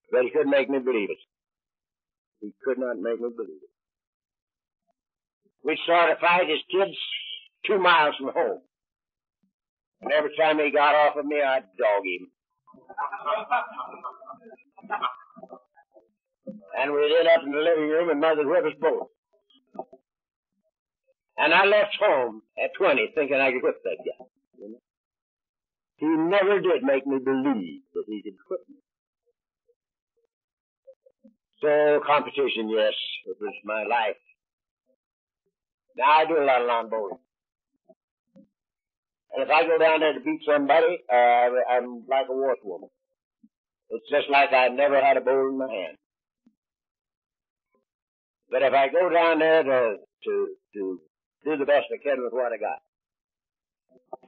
But he couldn't make me believe it. He could not make me believe it. We'd start a fight as kids 2 miles from home. And every time he got off of me, I'd dog him. And we'd end up in the living room and Mother'd whip us both. And I left home at 20 thinking I could whip that guy. You know? He never did make me believe that he could whip me. So, competition, yes, it was my life. Now I do a lot of lawn bowling. And if I go down there to beat somebody, I'm like a horsewoman. It's just like I never had a bowl in my hand. But if I go down there to do the best I can with what I got,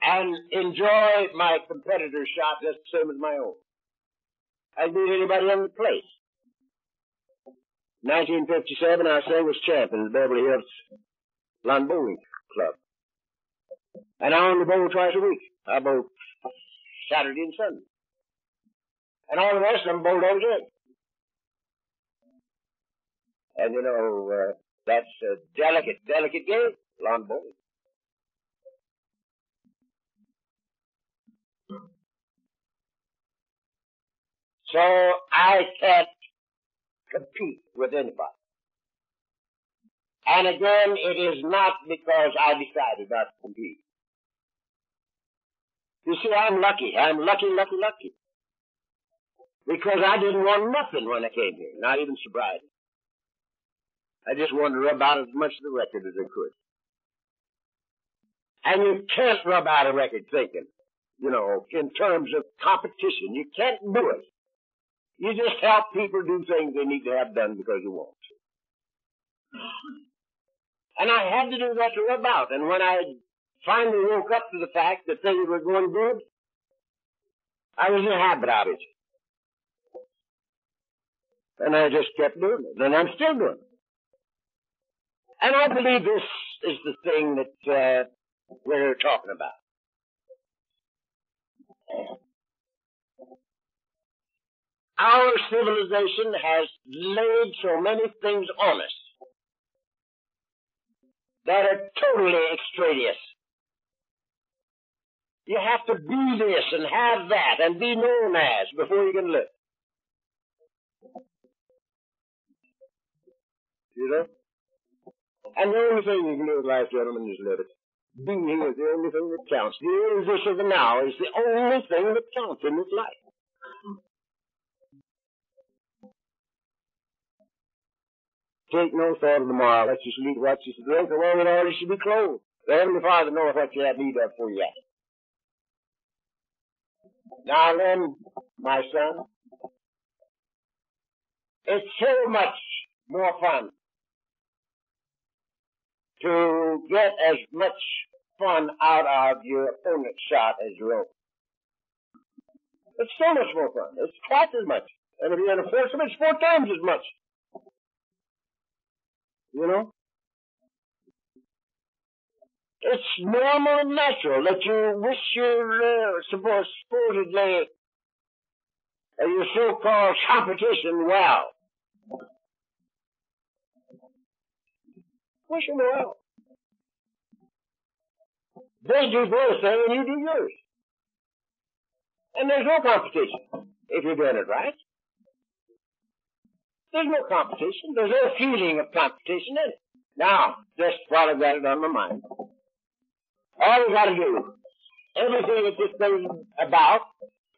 and enjoy my competitor's shot just the same as my own, I'd beat anybody on the place. 1957, I was champ in the Beverly Hills Lawn Bowling Club. And I only bowl twice a week. I bowl Saturday and Sunday. And all the rest of them bowled every day. And you know, that's a delicate game, lawn bowling. So I can't compete with anybody. And again, it is not because I decided not to compete. You see, I'm lucky. I'm lucky. Because I didn't want nothing when I came here, not even sobriety. I just wanted to rub out as much of the record as I could. And you can't rub out a record thinking, you know, in terms of competition. You can't do it. You just help people do things they need to have done because you want to. And I had to do that to rub out. And when I finally woke up to the fact that things were going good, I was in a habit of it. And I just kept doing it. And I'm still doing it. And I believe this is the thing that we're talking about. Our civilization has laid so many things on us that are totally extraneous. You have to be this and have that and be known as before you can live. You know? And the only thing you can do with life, gentlemen, is live it. Being is the only thing that counts. The this of the now is the only thing that counts in this life. Take no thought of tomorrow. Let you sleep, what you drink, or where it already should be clothed. The Heavenly Father knows what you have need of for you. Now then, my son, it's so much more fun to get as much fun out of your opponent's shot as your own. It's so much more fun. It's twice as much. And if you're in a foursome, it's 4 times as much. You know? It's normal and natural that you wish your supposedly your so-called competition well. Wish them well. They do their thing and you do yours. And there's no competition if you're doing it right. There's no competition. There's no feeling of competition in it. Now, just while I've got it on my mind, all you got to do, everything that this thing is about,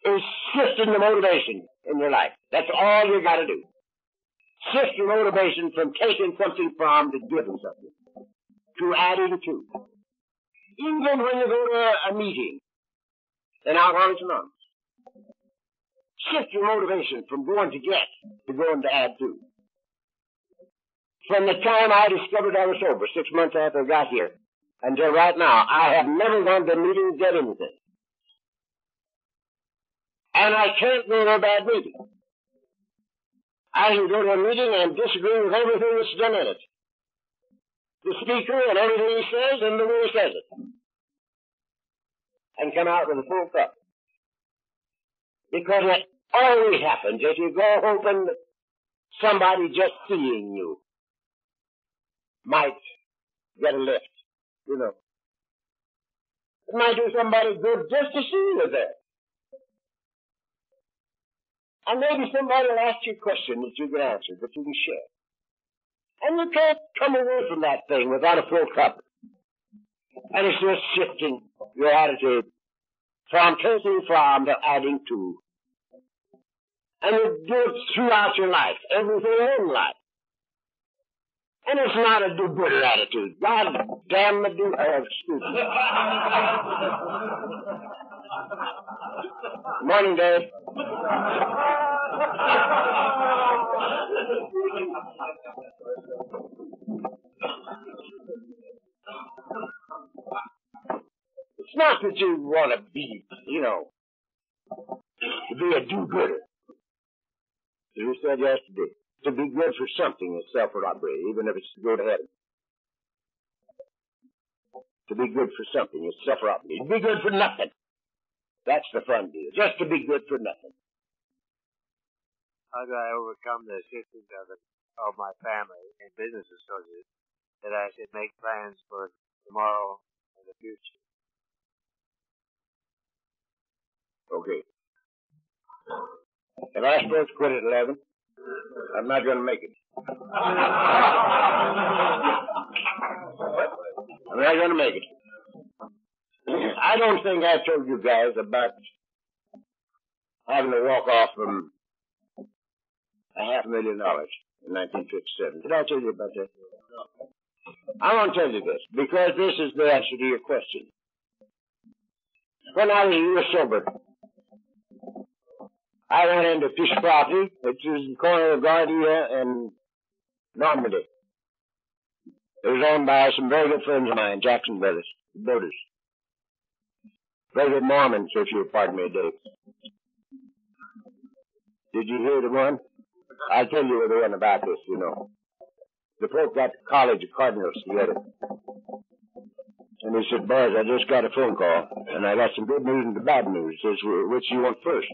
is shifting the motivation in your life. That's all you got to do. Shift your motivation from taking something from to giving something, to adding to. Even when you go to a meeting in Alcoholics Anonymous, shift your motivation from going to get to going to add to. From the time I discovered I was sober, 6 months after I got here, until right now, I have never gone to a meeting to get anything. And I can't go to a bad meeting. I can go to a meeting and disagree with everything that's done in it. The speaker and everything he says and the way he says it. And come out with a full cup. Because it always happens if you go hoping that somebody just seeing you might get a lift, you know. It might do somebody good just to see you there. And maybe somebody will ask you a question that you can answer, that you can share. And you can't come away from that thing without a full cup. And it's just shifting your attitude from taking from to adding to. And you do it throughout your life, everything in life. And it's not a do-gooder attitude. God damn the excuse me. Morning, Dave. It's not that you want to be, you know, to be a do-gooder. As you said yesterday, to be good for something is self-robbery, even if it's to go to heaven. To be good for something is self-robbery. To be good for nothing. That's the fun deal. Just to be good for nothing. How do I overcome the assistance of my family and business associates that I should make plans for tomorrow and the future? Okay. If I'm supposed to quit at 11, I'm not going to make it. I'm not going to make it. I don't think I told you guys about having to walk off from $500,000 in 1957. Did I tell you about that? I want to tell you this, because this is the answer to your question. When I was a year sober, I went into fish property, which is the corner of Gardia and Normandy. It was owned by some very good friends of mine, Jackson Brothers, builders. Brother Mormons, if you'll pardon me, Dave. Did you hear the one? I'll tell you the one about this, you know. The folk got the College of Cardinals together. And he said, boys, I just got a phone call, and I got some good news and the bad news. He says, which you want first?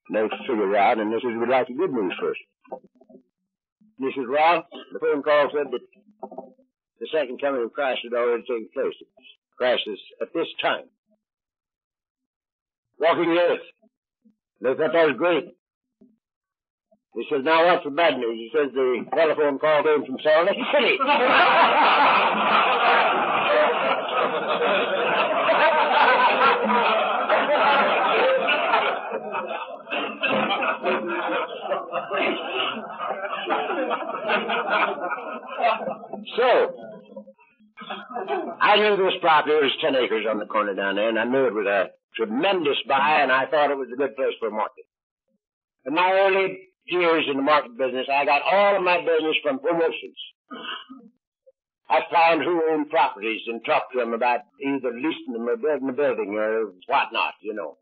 And they figured it out, and they said, we'd like the good news first. And he said, well, the phone call said that the second coming of Christ had already taken place. Christ is at this time walking the earth. They thought that was great. He says, now what's the bad news? He says, the telephone call came from Salt Lake City. So, I knew this property was 10 acres on the corner down there, and I knew it was a tremendous buy, and I thought it was a good place for a market. In my early years in the market business, I got all of my business from promotions. I found who owned properties and talked to them about either leasing them or building a building or whatnot, you know.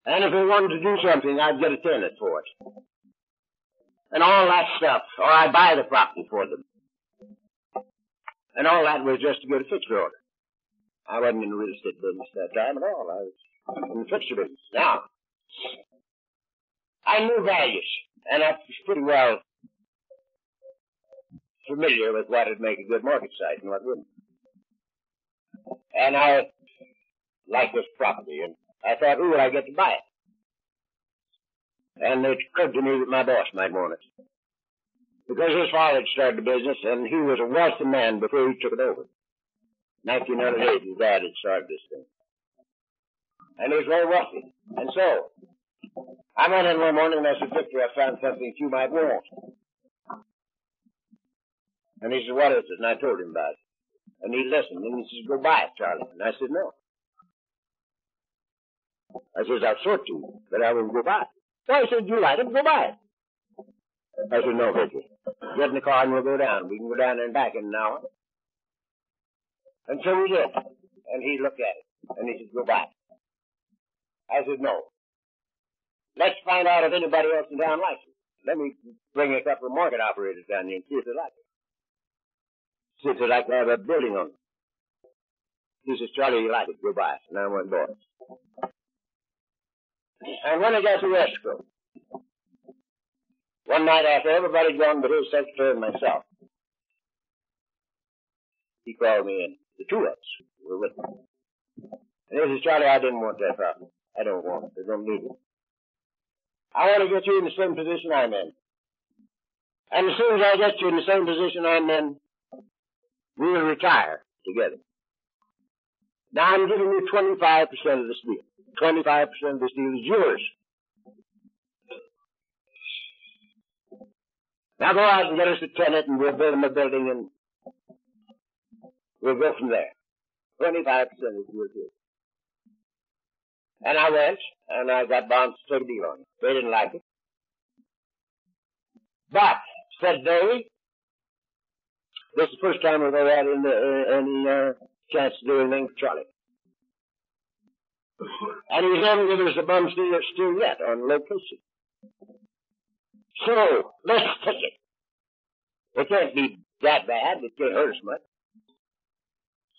And if they wanted to do something, I'd get a tenant for it. And all that stuff, or I'd buy the property for them. And all that was just to get a fixture order. I wasn't in the real estate business at that time at all. I was in the fixture business. Now, I knew values, and I was pretty well familiar with what would make a good market site and what wouldn't. And I liked this property, and I thought, who would I get to buy it? And it occurred to me that my boss might want it. Because his father had started the business, and he was a wealthy man before he took it over. 1908, his dad had started this thing. And he was very wealthy. And so, I went in one morning and I said, Victor, I found something you might want. And he said, what is it? And I told him about it. And he listened, and he says, go buy it, Charlie. And I said, no. I says, I'll sort to you, but I won't go buy it. So he said, you like it, go buy it. I said, no, Victor. Get in the car and we'll go down. We can go down there and back in an hour. And so we did. And he looked at it. And he said, go buy it. I said, no. Let's find out if anybody else in town likes it. Let me bring a couple of market operators down here and see if they like it. See if they like to have a building on it. He says, Charlie, you like it, go buy it. And I went and bought it. And when I got to escrow, one night after everybody'd gone but his secretary and myself, he called me in. The two of us were with me. And he says, Charlie, I didn't want that property. I don't want it. I don't need it. I want to get you in the same position I'm in. And as soon as I get you in the same position I'm in, we will retire together. Now I'm giving you 25% of this deal. 25% of this deal is yours. Now go out and get us a tenant and we'll build him a building and we'll go from there. 25% is yours. And I went and I got bonds to take a deal on it. They didn't like it. But, said they, this is the first time we've ever had any chance to do anything for Charlie. And he's never given us a bum steer yet on location. So, let's take it. It can't be that bad. It can't hurt us much.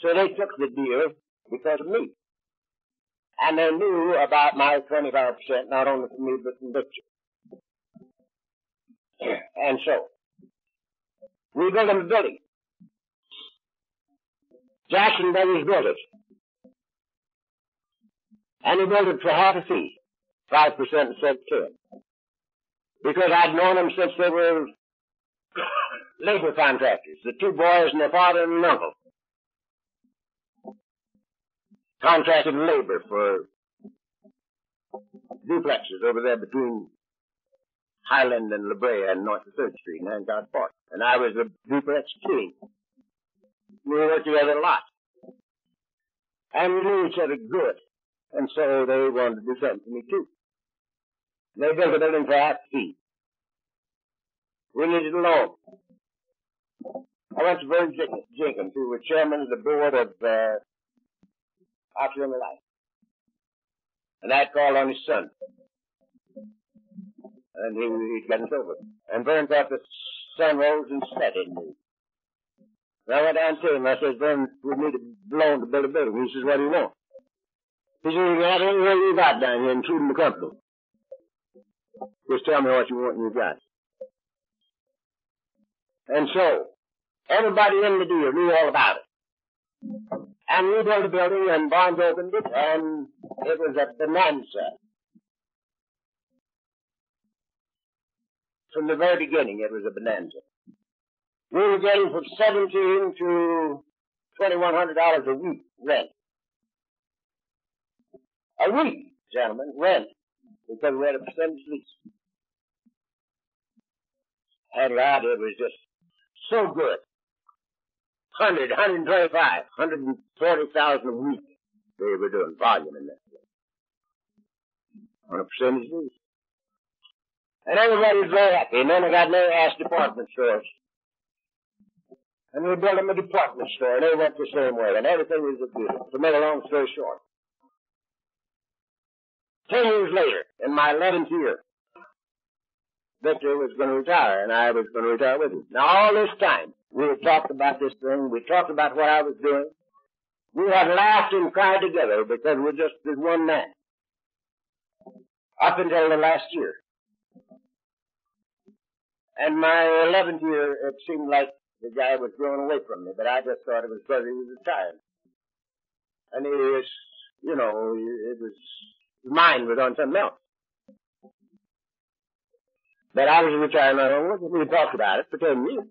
So they took the deal because of me. And they knew about my 25%, not only from me, but from Victor. And so, we built him a building. Jackson Brothers built it. And he built it for half a fee, 5% instead of 10. Because I'd known them since they were labor contractors, the two boys and their father and an uncle. Contracted labor for duplexes over there between Highland and La Brea and North of 3rd Street and Hancock Park. And I was a duplex king. We worked together a lot. And we knew each other good. And so they wanted to do something for me too. They built a building for half the fee. We needed a loan. I went to Vern Jenkins, who was chairman of the board of after him alive. And that called on his son. And he'd gotten sober. And Vern thought the sun rose and set in me. And I went down to him. I said, Vern, we need a loan to build a building. He says, what do you want? He says, you got anything you got down here, including the company. Just tell me what you want and you got. And so, everybody in the deal knew all about it. And we built a building, and Barnes opened it, and it was a bonanza. From the very beginning, it was a bonanza. We were getting from $1,700 to $2,100 a week rent. A week, gentlemen, rent, because we had a percentage lease. And lad, it was just so good. 100, 125, 140,000 a week they were doing volume in that place. On a percentage lease. And everybody was very happy. And then I got no ass department stores. And we built them a department store, and they went the same way, and everything was beautiful. To make a long story short. 10 years later, in my 11th year, Victor was going to retire, and I was going to retire with him. Now, all this time, we had talked about this thing. We talked about what I was doing. We had laughed and cried together because we're just as one man. Up until the last year. And my 11th year, it seemed like the guy was going away from me, but I just thought it was because he was retired. And he was, you know, it was, his mind was on something else. But I was retired not only, we talked about it for 10 years.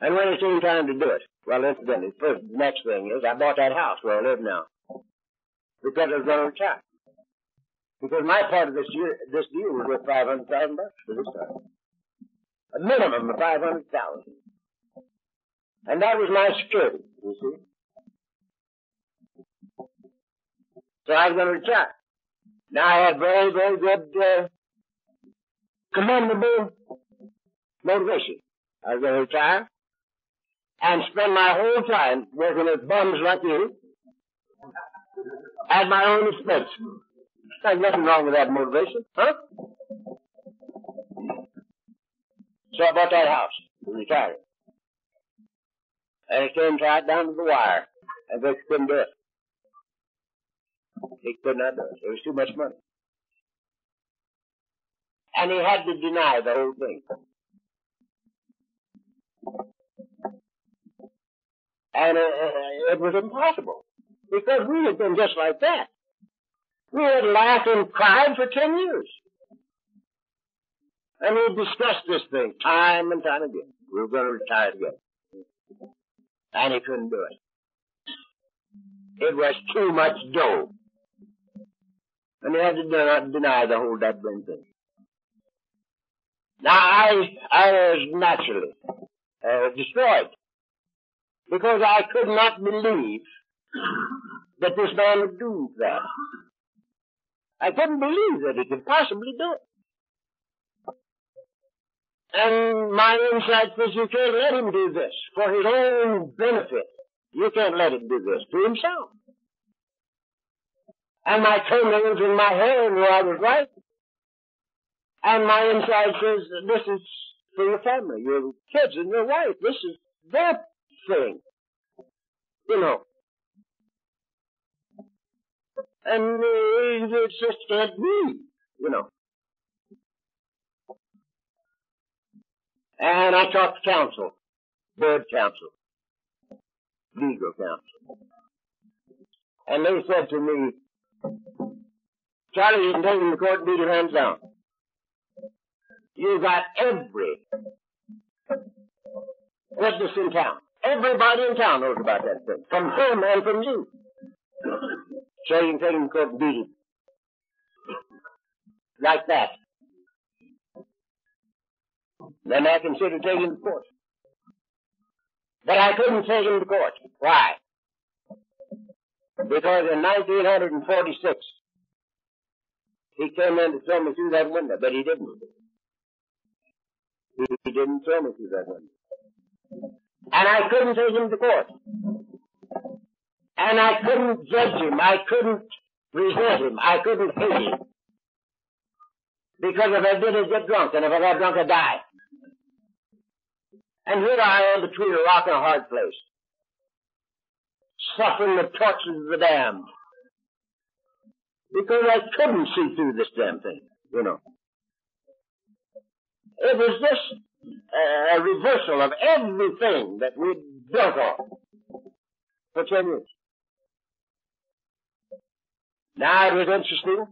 And when it came time to do it, well, incidentally, the next thing is I bought that house where I live now. Because I was going to retire. Because my part of this deal was worth $500,000 for this time. A minimum of $500,000. And that was my security, you see. So I was going to retire. Now I had very, very good, commendable motivation. I was going to retire and spend my whole time working with bums like you at my own expense. There's nothing wrong with that motivation, huh? So I bought that house to retire. And it came right down to the wire. And Vic couldn't do it. He could not do it. It was too much money. And he had to deny the whole thing. And it was impossible. Because we had been just like that. We had laughed and cried for 10 years. And we discussed this thing time and time again. We were going to retire together. And he couldn't do it. It was too much dough. And he had to deny the whole that thing. Now, I was naturally destroyed. Because I could not believe that this man would do that. I couldn't believe that he could possibly do it. And my inside says, you can't let him do this for his own benefit. You can't let him do this to himself. And my toenails and my hair knew I was right. And my inside says, this is for your family, your kids and your wife. This is their thing. You know. And it just can't be, you know. And I talked to counsel, bird counsel, legal counsel. And they said to me, Charlie, you can take him to court and beat your hands down. You got every witness in town. Everybody in town knows about that thing. From him and from you. So you can take him to court and beat him. Like that. Then I considered taking him to court. But I couldn't take him to court. Why? Because in 1946, he came in to throw me through that window, but he didn't. He didn't throw me through that window. And I couldn't take him to court. And I couldn't judge him. I couldn't resent him. I couldn't hate him. Because if I did, I'd get drunk. And if I got drunk, I'd die. And here I am between a rock and a hard place, suffering the tortures of the damned. Because I couldn't see through this damn thing, you know. It was just a reversal of everything that we'd built on for 10 years. Now, it was interesting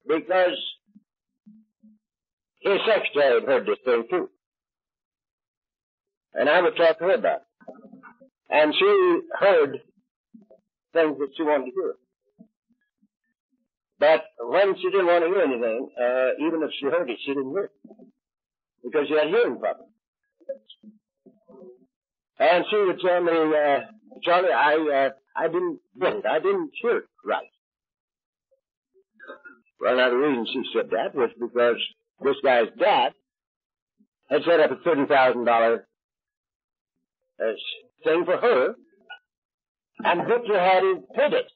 because his secretary had heard this thing too. And I would talk to her about it. And she heard things that she wanted to hear. But when she didn't want to hear anything, even if she heard it, she didn't hear it. Because she had a hearing problem. And she would tell me, Charlie, I didn't get it. I didn't hear it right. Well, now the reason she said that was because this guy's dad had set up a $30,000 thing for her, and Victor had him paid it.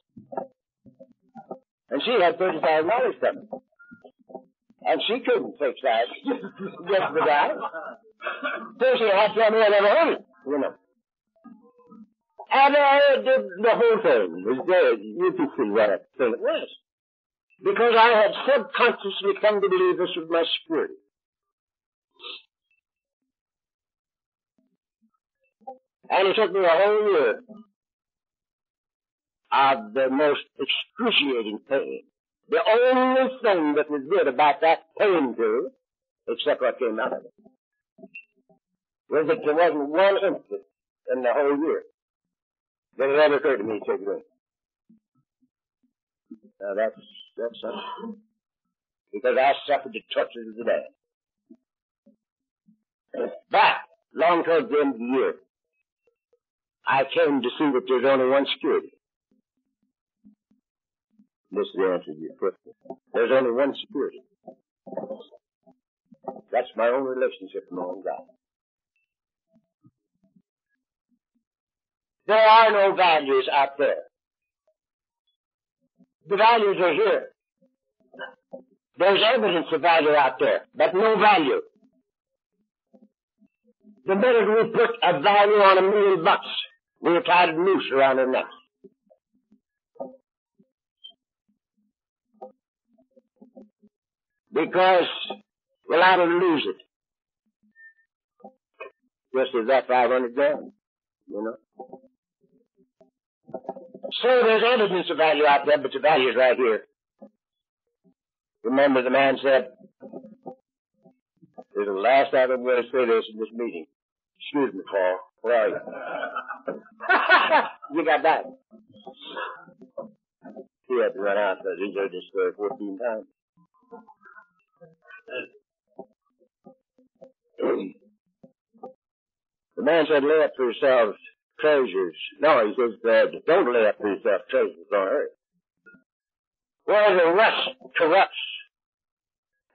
And she had $30,000 coming. And she couldn't fix that. Just the guy. So she had to tell me I never heard it, you know. And I did the whole thing. Was good. You can see what a thing it was. Because I had subconsciously come to believe this was my security. And it took me a whole year of the most excruciating pain. The only thing that was good about that pain, too, except what came out of it, was that there wasn't one instant in the whole year that it ever occurred to me to take a drink. Now that's something. Because I suffered the tortures of the day. But, long towards the end of the year, I came to see that there's only one security. This is the answer to your question. There's only one security. That's my own relationship with my own God. There are no values out there. The values are here. There's evidence of value out there, but no value. The minute we put a value on $1 million, we're tied a noose around our necks. Because we're liable to lose it. Just as that 500 grand, you know. So there's evidence of value out there, but the value is right here. Remember the man said, this is the last time I'm going to say this in this meeting. Excuse me, Paul. Where are you? You got that. He had to run out because he's heard this story 14 times. The man said, lay up for yourselves treasures. No, he says, don't lay up for yourself treasures on earth, where the rust corrupts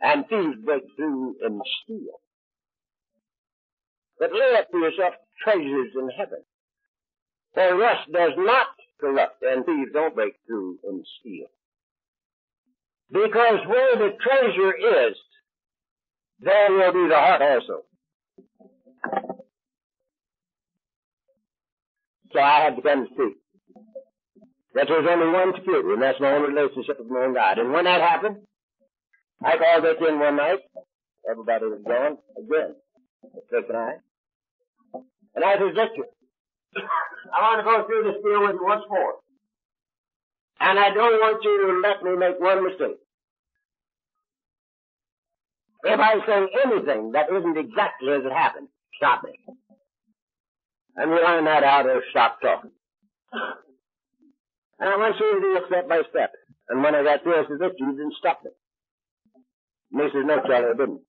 and thieves break through and steal. But lay up for yourself treasures in heaven, where rust does not corrupt and thieves don't break through and steal. Because where the treasure is, there will be the heart also. So I had to come to see that there's only one security, and that's my own relationship with my own God. And when that happened, I called Vic in one night. Everybody was gone again. Vic and I. And I said, Victor, I want to go through this deal with you once more. And I don't want you to let me make one mistake. If I say anything that isn't exactly as it happened, stop me. And we'll iron that out or stop talking. And I want you to do it step by step. And when I got through, I said, Victor, you didn't stop me. And he says, no, Charlie, I didn't.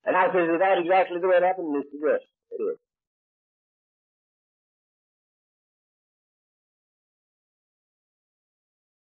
And I said, is that exactly the way it happened? And he said, yes, it is.